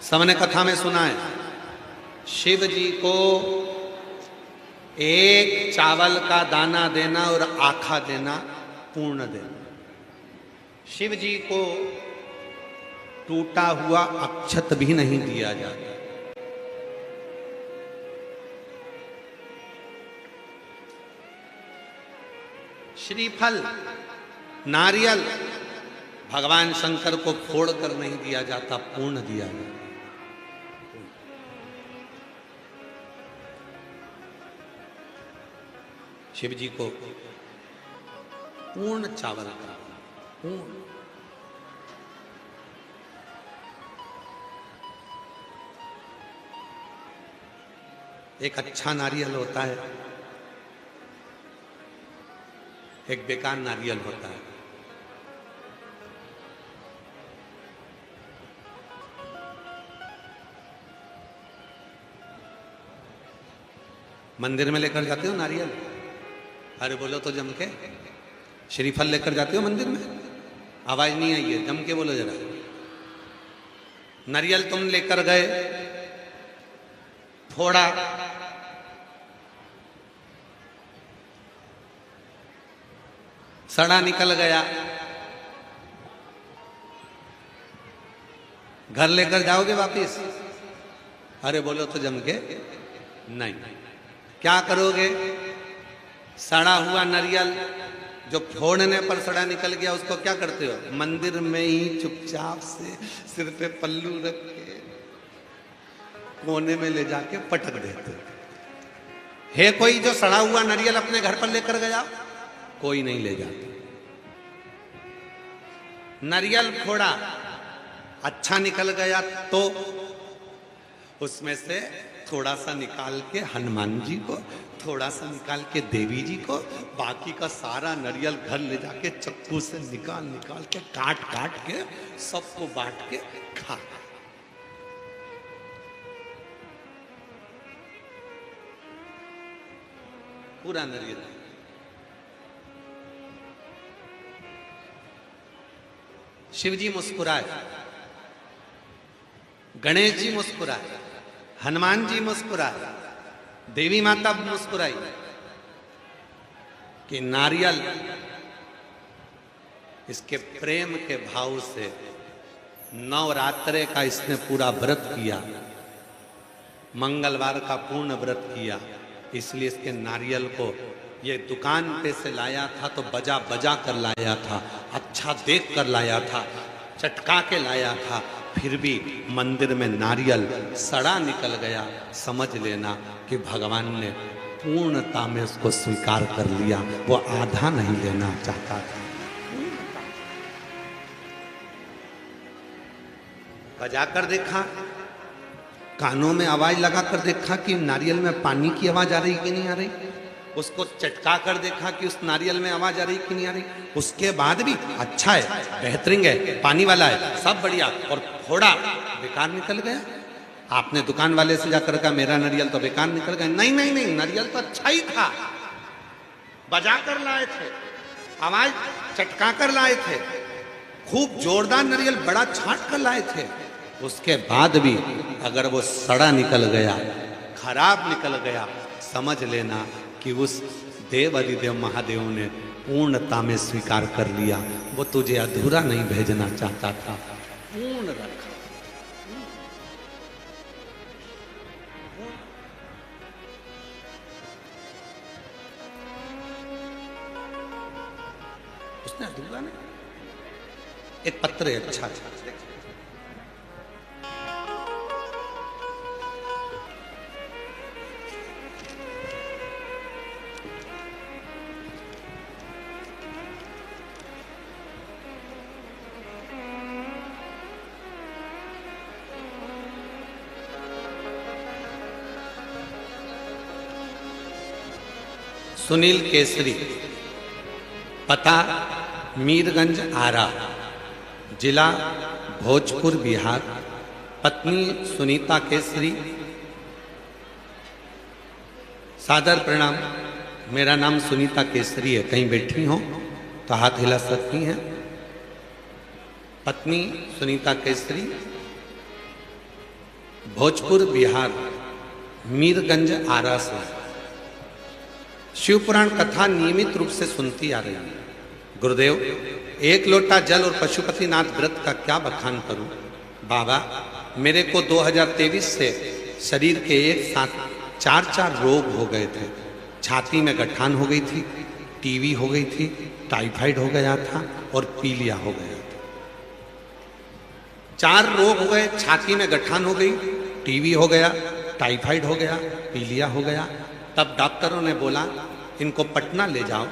सबने कथा में सुना है, शिव जी को एक चावल का दाना देना और आखा देना पूर्ण देना। शिव जी को टूटा हुआ अक्षत भी नहीं दिया जाता। श्रीफल, नारियल भगवान शंकर को फोड़कर नहीं दिया जाता, पूर्ण दिया जाता। शिव जी को पूर्ण चावल का, पूर्ण। एक अच्छा नारियल होता है, एक बेकार नारियल होता है। मंदिर में लेकर जाते हो नारियल? अरे बोलो तो जम के। श्रीफल लेकर जाते हो मंदिर में? आवाज नहीं आई है, जम के बोलो जरा। नारियल तुम लेकर गए, फोड़ा, सड़ा निकल गया, घर लेकर जाओगे वापिस? अरे बोलो तो जम के नहीं। क्या करोगे? सड़ा हुआ नारियल जो फोड़ने पर सड़ा निकल गया, उसको क्या करते हो? मंदिर में ही चुपचाप से सिर पे पल्लू रख के कोने में ले जाके पटक देते हो। है कोई जो सड़ा हुआ नारियल अपने घर पर लेकर गया? कोई नहीं ले जाता। नारियल फोड़ा, अच्छा निकल गया तो उसमें से थोड़ा सा निकाल के हनुमान जी को, थोड़ा सा निकाल के देवी जी को, बाकी का सारा नारियल घर ले जाके चक्कू से निकाल निकाल के काट काट के सबको बांट के खा। पूरा नारियल। शिव जी मुस्कुराए, गणेश जी मुस्कुराए, हनुमान जी मुस्कुराए, देवी माता मुस्कुराई कि नारियल इसके प्रेम के भाव से नवरात्रे का इसने पूरा व्रत किया, मंगलवार का पूर्ण व्रत किया, इसलिए इसके नारियल को ये दुकान पे से लाया था तो बजा बजा कर लाया था, अच्छा देख कर लाया था, चटका के लाया था, फिर भी मंदिर में नारियल सड़ा निकल गया। समझ लेना कि भगवान ने पूर्णता में उसको स्वीकार कर लिया, वो आधा नहीं लेना चाहता था। बजाकर देखा, कानों में आवाज लगाकर देखा कि नारियल में पानी की आवाज आ रही कि नहीं आ रही, उसको चटका कर देखा कि उस नारियल में आवाज आ रही कि नहीं आ रही, उसके बाद भी अच्छा है, बेहतरीन है, पानी वाला है, सब बढ़िया, और थोड़ा बेकार निकल गया। आपने दुकान वाले से जाकर कहा मेरा नारियल तो बेकार निकल गया? नहीं नहीं नहीं, नारियल तो अच्छा ही था, बजा कर लाए थे, आवाज चटका कर लाए थे, खूब जोरदार नारियल बड़ा छाट कर लाए थे, उसके बाद भी अगर वो सड़ा निकल गया, खराब निकल गया, समझ लेना कि उस देव अधिदेव महादेव ने पूर्णता में स्वीकार कर लिया। वो तुझे अधूरा नहीं भेजना चाहता था, पूर्ण रखा। उसने अधूरा नहीं। एक पत्र है, अच्छा था। सुनील केसरी, पता मीरगंज आरा, जिला भोजपुर बिहार। पत्नी सुनीता केसरी। सादर प्रणाम। मेरा नाम सुनीता केसरी है। कहीं बैठी हो तो हाथ हिला सकती हैं। पत्नी सुनीता केसरी, भोजपुर बिहार, मीरगंज आरा से शिव पुराण कथा नियमित रूप से सुनती आ रही है। गुरुदेव, एक लोटा जल और पशुपतिनाथ व्रत का क्या बखान करूं? बाबा, मेरे को 2023 से शरीर के एक साथ 4 रोग हो गए थे। छाती में गठान हो गई थी, टीवी हो गई थी, टाइफाइड हो गया था और पीलिया हो गया था। 4 रोग हो गए। छाती में गठान हो गई, टीवी हो गया, टाइफाइड हो गया, पीलिया हो गया। तब डॉक्टरों ने बोला इनको पटना ले जाओ।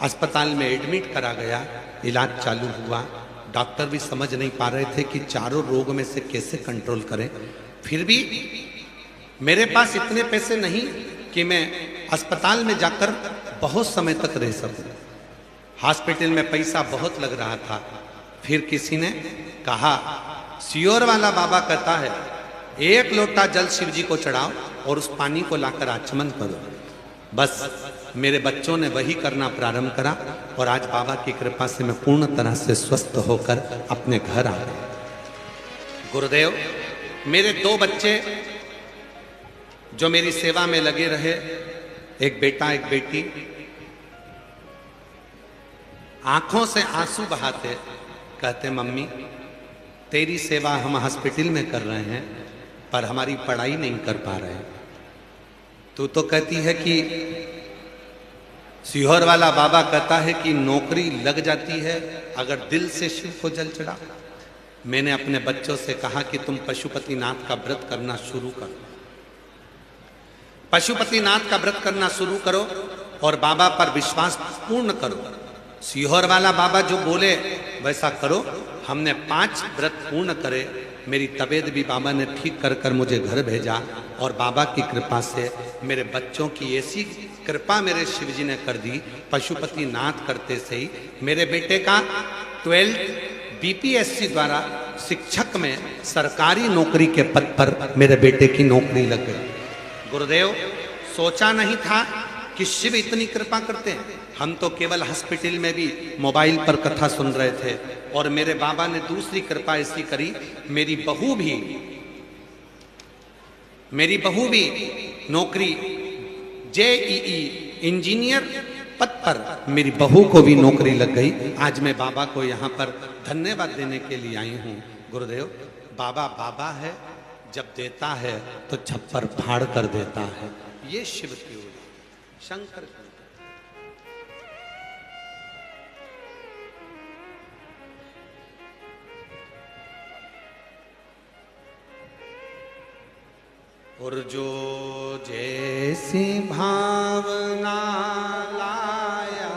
अस्पताल में एडमिट करा गया, इलाज चालू हुआ। डॉक्टर भी समझ नहीं पा रहे थे कि चारों रोग में से कैसे कंट्रोल करें। फिर भी मेरे पास इतने पैसे नहीं कि मैं अस्पताल में जाकर बहुत समय तक रह सकूं। हॉस्पिटल में पैसा बहुत लग रहा था। फिर किसी ने कहा, सियोर वाला बाबा कहता है 1 लोटा जल शिव जी को चढ़ाओ और उस पानी को लाकर आचमन करो। बस मेरे बच्चों ने वही करना प्रारंभ करा और आज बाबा की कृपा से मैं पूर्ण तरह से स्वस्थ होकर अपने घर आ गया। गुरुदेव, मेरे 2 बच्चे जो मेरी सेवा में लगे रहे, एक बेटा एक बेटी, आंखों से आंसू बहाते कहते, मम्मी तेरी सेवा हम हॉस्पिटल में कर रहे हैं पर हमारी पढ़ाई नहीं कर पा रहे हैं। तू तो कहती है कि सीहोर वाला बाबा कहता है कि नौकरी लग जाती है अगर दिल से शिव को जल चढ़ा। मैंने अपने बच्चों से कहा कि तुम पशुपतिनाथ का व्रत करना शुरू करो, पशुपतिनाथ का व्रत करना शुरू करो और बाबा पर विश्वास पूर्ण करो। सीहोर वाला बाबा जो बोले वैसा करो। हमने 5 व्रत पूर्ण करे। मेरी तबीयत भी बाबा ने ठीक कर कर मुझे घर भेजा और बाबा की कृपा से मेरे बच्चों की ऐसी कृपा मेरे शिव जी ने कर दी। पशुपतिनाथ करते से ही मेरे बेटे का 12th बीपीएससी द्वारा शिक्षक में सरकारी नौकरी के पद पर मेरे बेटे की नौकरी लग गई। गुरुदेव, सोचा नहीं था कि शिव इतनी कृपा करते हैं। हम तो केवल हॉस्पिटल में भी मोबाइल पर कथा सुन रहे थे और मेरे बाबा ने दूसरी कृपा ऐसी करी, मेरी बहू भी नौकरी जेईई इंजीनियर पद पर मेरी बहू को भी नौकरी लग गई। आज मैं बाबा को यहाँ पर धन्यवाद देने के लिए आई हूँ। गुरुदेव, बाबा बाबा है, जब देता है तो छप्पर फाड़ कर देता है। ये शिव की ओर शंकर की। और जो जैसी भावना लाया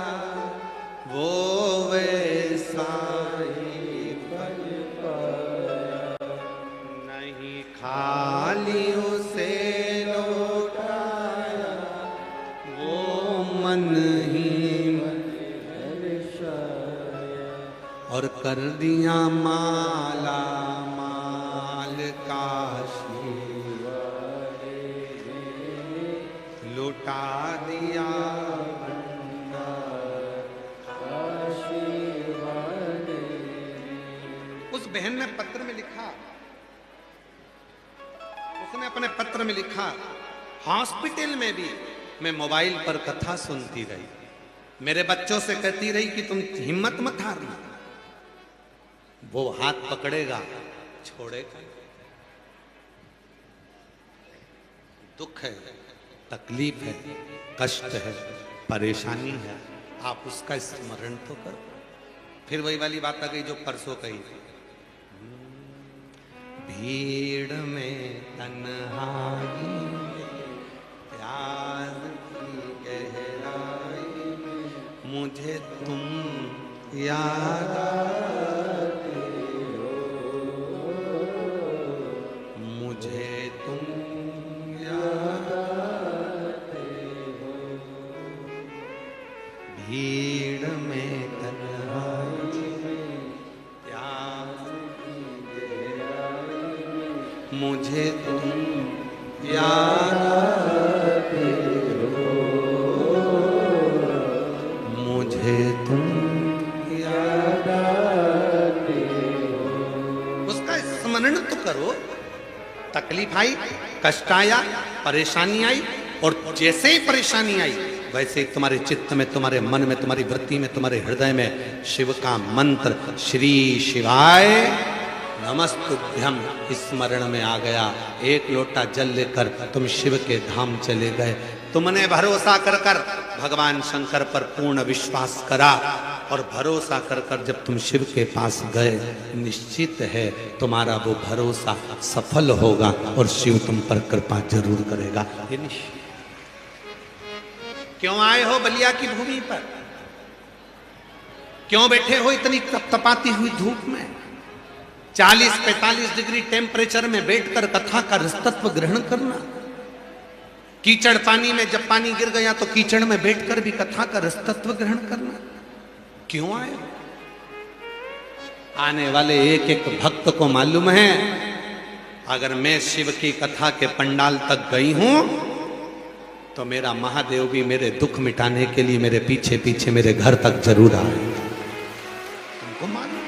वो वैसा ही फल पाया। नहीं खाली उसे लौटाया वो मन ही मन दर्शाया। और कर दिया माला माल काशी, लुटा दिया उस बहन ने पत्र में लिखा, उसने अपने पत्र में लिखा, हॉस्पिटल में भी मैं मोबाइल पर कथा सुनती रही, मेरे बच्चों से कहती रही कि तुम हिम्मत मत हारना, वो हाथ पकड़ेगा छोड़ेगा। दुख है, तकलीफ है, कष्ट है, परेशानी है, आप उसका स्मरण तो करो। फिर वही वाली बात आ गई जो परसों कही थी, भीड़ में तन्हाई में प्यार की गहराई में मुझे तुम याद आते हो, मुझे तुम याद आते हो। भीड़ में तन्हाई में प्यार की गहराई में मुझे तुम याद आते हो, मुझे तुम याद आते हो। उसका स्मरण तो करो। तकलीफ आई, कष्ट आया, परेशानी आई, और जैसे ही परेशानी आई वैसे ही तुम्हारे चित्त में, तुम्हारे मन में, तुम्हारी वृत्ति में, तुम्हारे हृदय में शिव का मंत्र श्री शिवाय नमस्तुभ्यम स्मरण में आ गया। एक लोटा जल लेकर तुम शिव के धाम चले गए। तुमने भरोसा कर कर भगवान शंकर पर पूर्ण विश्वास करा, और भरोसा कर कर जब तुम शिव के पास गए, निश्चित है तुम्हारा वो भरोसा सफल होगा और शिव तुम पर कृपा जरूर करेगा। ये निश्चित। क्यों आए हो बलिया की भूमि पर? क्यों बैठे हो इतनी तपतपाती हुई धूप में? 40-45 डिग्री टेम्परेचर में बैठकर कथा का रसतत्व ग्रहण करना। कीचड़ पानी में जब पानी गिर गया तो कीचड़ में बैठकर भी कथा का रसतत्व ग्रहण करना। क्यों आए? आने वाले एक एक भक्त को मालूम है, अगर मैं शिव की कथा के पंडाल तक गई हूं तो मेरा महादेव भी मेरे दुख मिटाने के लिए मेरे पीछे पीछे मेरे घर तक जरूर आएगा। तुमको मालूम?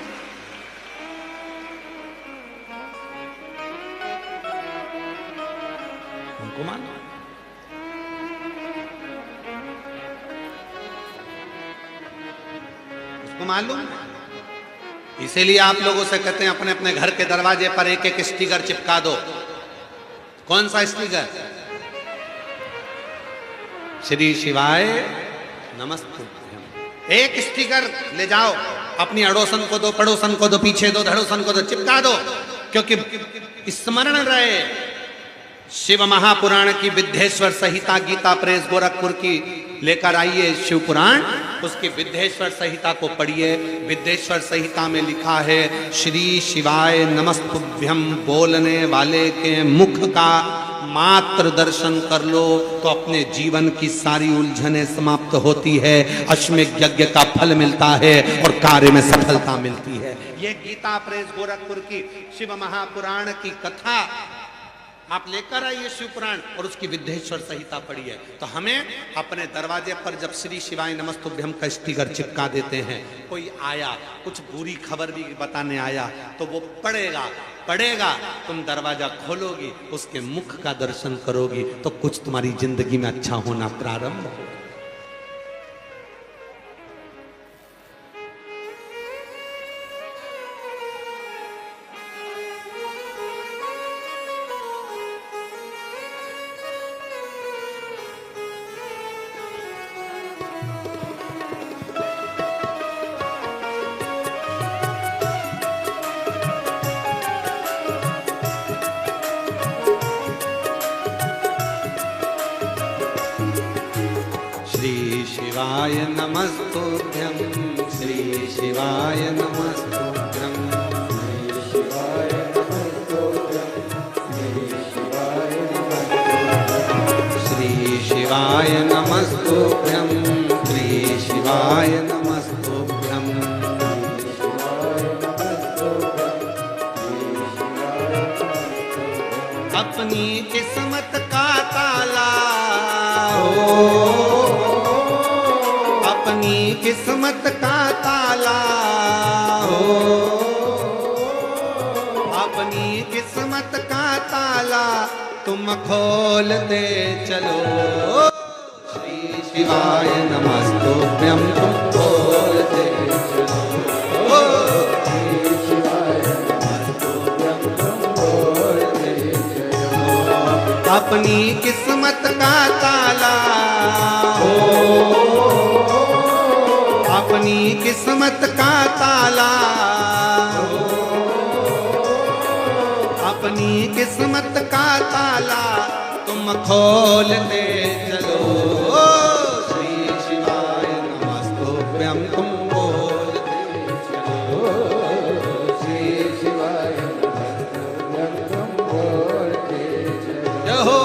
तुमको मालूम? उसको मालूम? इसीलिए आप लोगों से कहते हैं अपने अपने घर के दरवाजे पर एक एक स्टिकर चिपका दो। कौन सा स्टिकर? श्री शिवाय नमस्तुभ्यम। एक स्टिकर ले जाओ, अपनी अड़ोसन को दो, पड़ोसन को दो, पीछे दो, धड़ोसन को दो, चिपका दो, क्योंकि स्मरण रहे। शिव महापुराण की विद्येश्वर संहिता गीता प्रेस गोरखपुर की लेकर आइए शिव पुराण, उसकी विद्येश्वर संहिता को पढ़िए। विद्येश्वर संहिता में लिखा है, श्री शिवाय नमस्तुभ्यम बोलने वाले के मुख का मात्र दर्शन कर लो तो अपने जीवन की सारी उलझनें समाप्त होती है, अश्वमेध यज्ञ का फल मिलता है और कार्य में सफलता मिलती है। ये गीता प्रेस गोरखपुर की शिव महापुराण की कथा आप लेकर आइए शिव पुराण, और उसकी विद्येश्वर संहिता पढ़िए। तो हमें अपने दरवाजे पर जब श्री शिवाय नमस्तुभ्यम का स्टिकर चिपका देते हैं, कोई आया कुछ बुरी खबर भी बताने आया तो वो पढ़ेगा, तुम दरवाजा खोलोगी, उसके मुख का दर्शन करोगी तो कुछ तुम्हारी जिंदगी में अच्छा होना प्रारंभ हो। शिवाय नमस्तुभ्यं, श्री शिवाय नमस्तुभ्यं, श्री शिवाय नमस्तुभ्यं, श्री शिवाय नमस्तुभ्यं, श्री शिवाय नमस्तुभ्यं, श्री शिवाय नमस्तुभ्यं। अपनी किस्मत का ताला अपनी किस्मत का ताला हो, अपनी किस्मत का ताला तुम खोल दे चलो। श्री शिवाय नमस्तुभ्यं तुम बोलते चलो। ओ श्री शिवाय नमस्तुभ्यं तुम बोलते चलो। अपनी किस्मत का ताला, अपनी किस्मत का ताला, अपनी किस्मत का ताला तुम खोलते चलो। श्री शिवाय नमस्तुभ्यं तुम बोलते चलो। श्री शिवाय नमस्तुभ्यं तुम बोलते चलो। जय हो।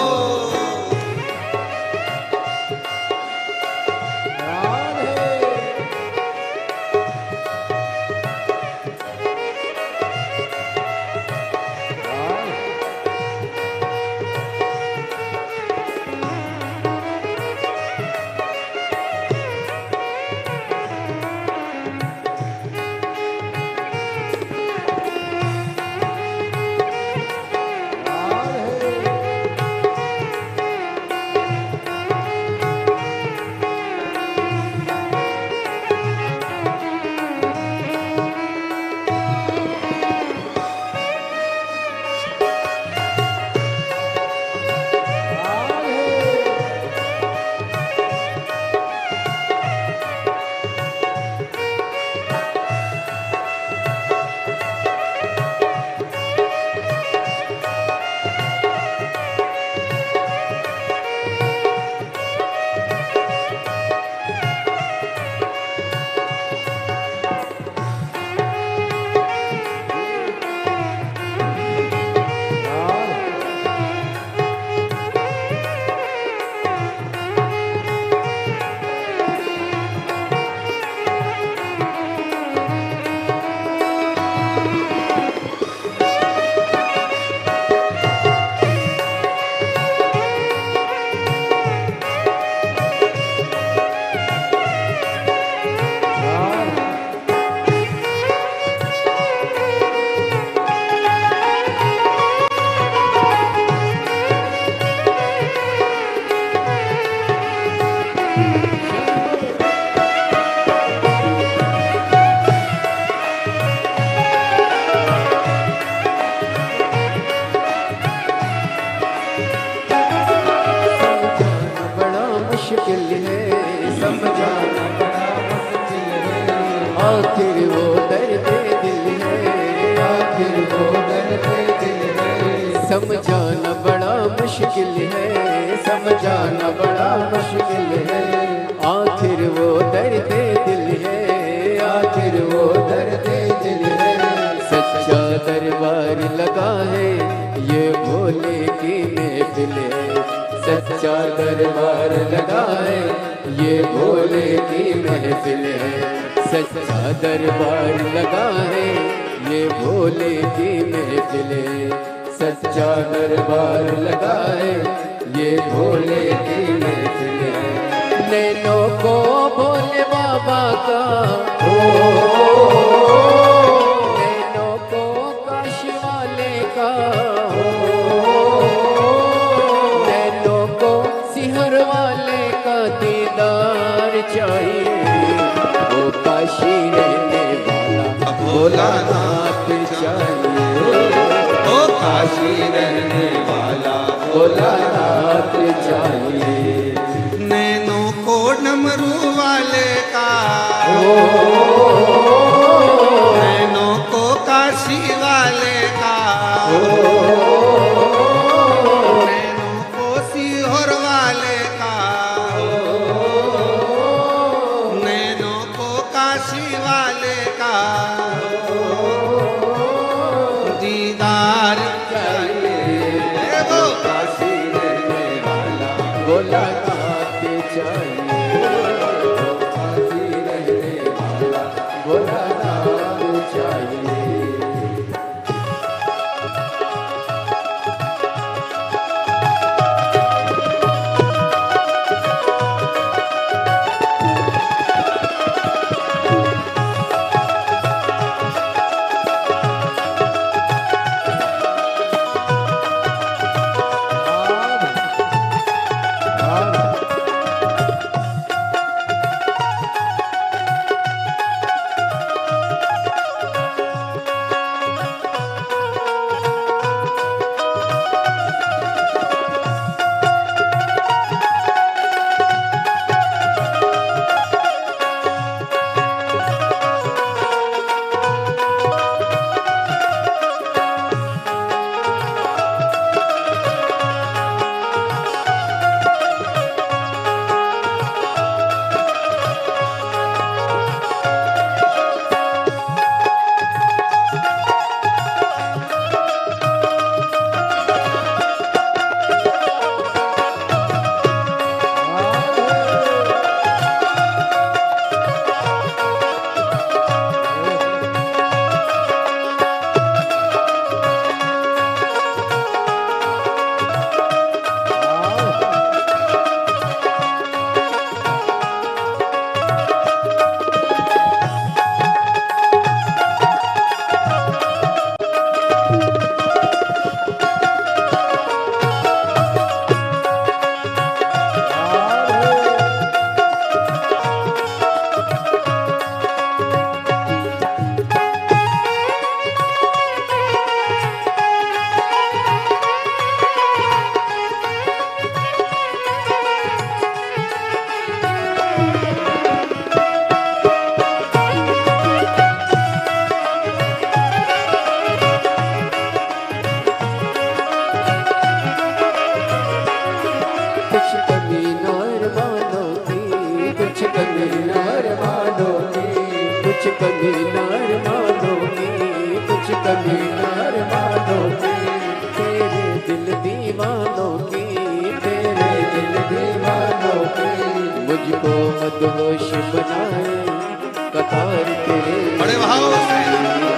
आखिर वो दर्द दिल है, आखिर वो दर्द दिल है। समझाना बड़ा मुश्किल है, समझाना बड़ा मुश्किल है। आखिर वो दर्द दिल है, आखिर वो दर्द दिल है। सच्चा दरबार लगा है, ये भोले की महफिल है। सच्चा दरबार लगा है, ये भोले की महफिल है। सच्चा दरबार लगा है, ये भोले की महफिल है। सच्चा दरबार लगा है, ये भोले की महफिल है। नैनों को भोले बाबा का, नैनों को काशी वाले का, नैनों को सिहर वाले का दीदार चाहिए। वो काशी रहने वाला भोलानाथ चाहिए, ओ काशी रहने वाला भोलानाथ चाहिए। नैनों को डमरू वाले का, नैनों को काशी वाले का, नैनों को सीहोर वाले का, नैनों को काशी वाले का दीदार चाहिए। वो काशी रहने वाला भोलानाथ चाहिए, काशी रहने वाला भोलानाथ चाहिए। कभी नार मानों की, तेरे दिल दीवानों की, तेरे दिल दीवानों की। मुझको मदहोश बनाए कतार तेरे, बड़े भाव से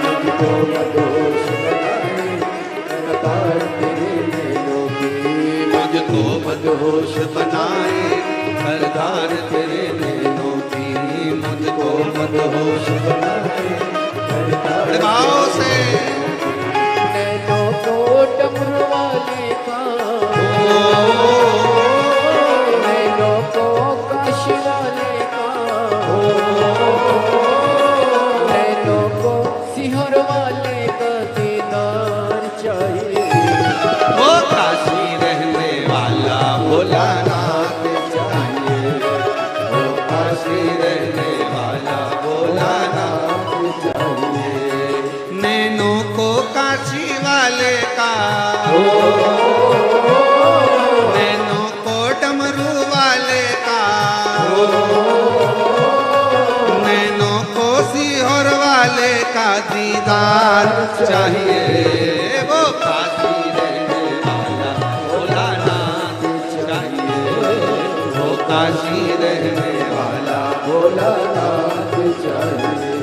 मुझको मदहोश बनाए कतार तेरे नैनों की। मुझको मदहोश बनाए सरदार तेरे नैनों की, मुझको मदहोश बनाए सरदार। बड़े भाव से नैनों को डमरू वाले का, नैनों को काशी वाले का, नैनों को सिहर वाले का दीदार चाहिए। वो काशी रहने वाला भोलानाथ चाहिए, वो काशी रहने वाला भोलानाथ चाहिए। नैनों को काशी वाले का, नैनों को डमरू वाले का, नैनों को सीहोर वाले का दीदार चाहिए। वो काशी रहने वाला भोलानाथ चाहिए, वो काशी रहने वाला भोलानाथ चाहिए।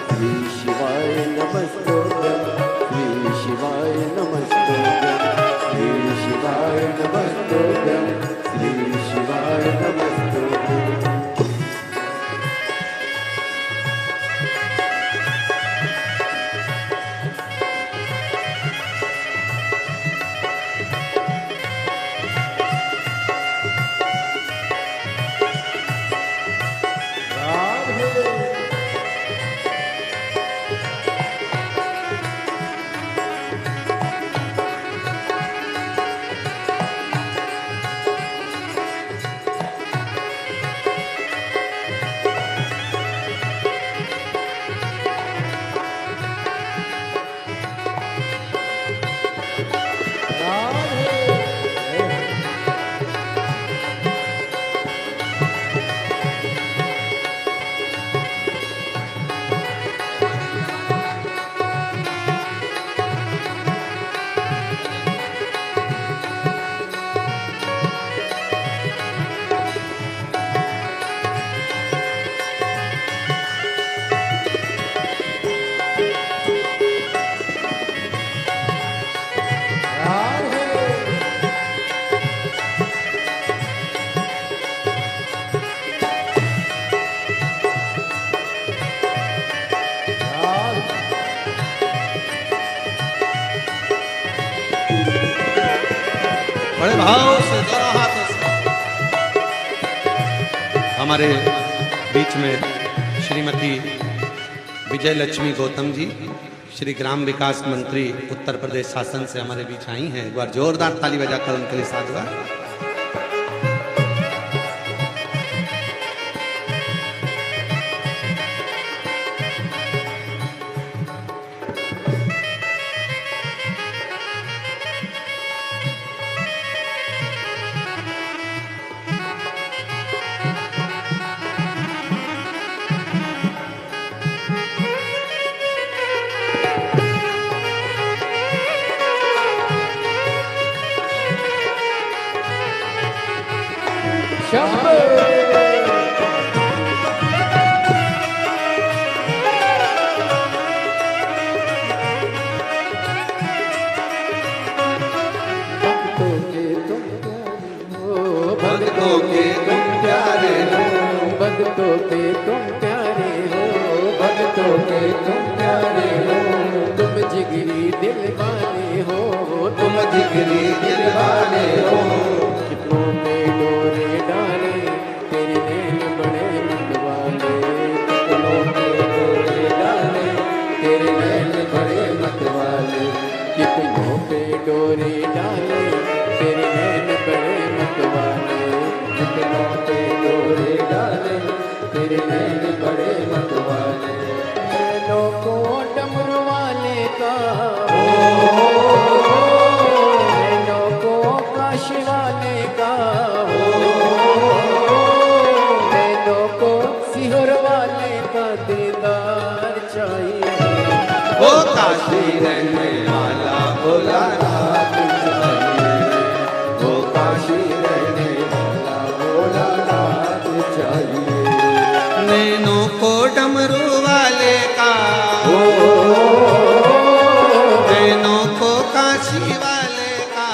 श्री शिवाय नमस्तोभ्यं, श्री शिवाय नमस्तोभ्यं, श्री शिवाय नमस्तोभ्यं, श्री शिवाय नमस्तोभ्यं। बड़े भाव से दोनों हाथों से। हमारे बीच में श्रीमती विजय लक्ष्मी गौतम जी, श्री ग्राम विकास मंत्री उत्तर प्रदेश शासन से हमारे बीच आई हैं। एक बार जोरदार ताली बजाकर उनके लिए साधुवाद। भक्तों के तुम प्यारे हो, भक्तों के तुम प्यारे हो, भक्तों के तुम प्यारे हो। तुम जिगरी दिल वाले हो, तुम जिगरी दिल वाले हो। कितनों पे डोरे डाले तेरे नैन बड़े मत वाले, कितनों पे डोरे डाले तेरे नैन बड़े मत वाले। कितनों पे डोरे डाले तेरे नैन बड़े मत वाले, कितनों पे डोरे डाले तेरे नैन बड़े मत वाले। नैनों को डमरू वाले का, नैनों को काशी काशी रहने वाला भोलानाथ चाहिए, वो काशी रहने वाला भोलानाथ चाहिए। नैनों को डमरू वाले का, नैनों को काशी वाले का,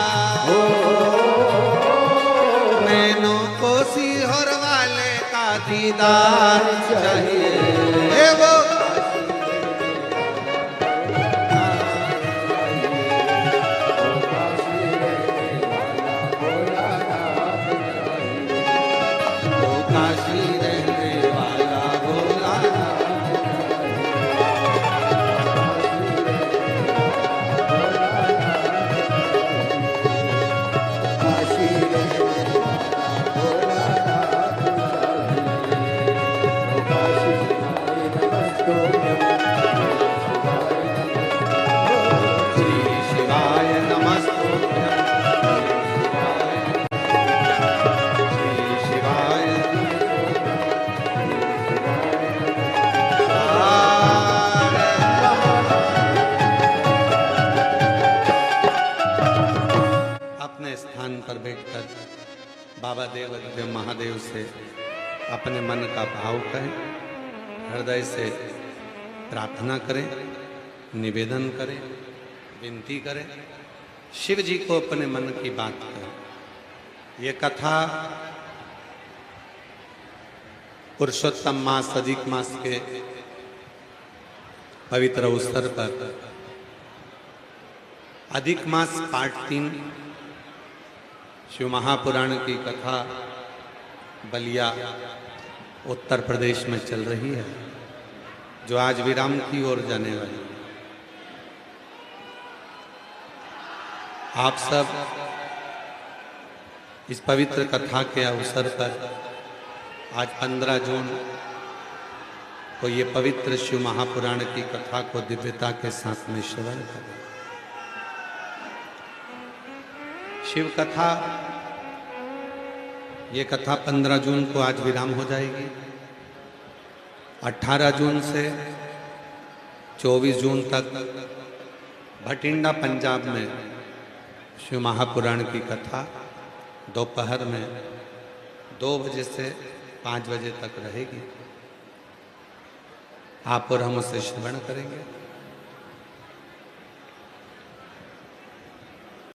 नैनों को सीहोर वाले का दीदार चाहिए। हे वो काशी रहने वाला काशी रहने वाला भोलानाथ चाहिए। वो काशी शिवाय नमस्तुभ्यं, श्री शिवाय अपने स्थान पर बैठकर बाबा देव महादेव से अपने मन का भाव कहें, हृदय से प्रार्थना करें, निवेदन करें, विनती करें, शिव जी को अपने मन की बात करें। ये कथा पुरुषोत्तम मास अधिक मास के पवित्र अवसर पर अधिक मास पार्ट 3 शिव महापुराण की कथा बलिया उत्तर प्रदेश में चल रही है, जो आज विराम की ओर जाने वाली है। आप सब इस पवित्र कथा के अवसर पर आज 15 जून को ये पवित्र शिव महापुराण की कथा को दिव्यता के साथ में श्रवण करें। शिव कथा, ये कथा 15 जून को आज विराम हो जाएगी। 18 जून से 24 जून तक भटिंडा पंजाब में शिव महापुराण की कथा दोपहर में 2 बजे से 5 बजे तक रहेगी। आप और हम उसे श्रवण करेंगे।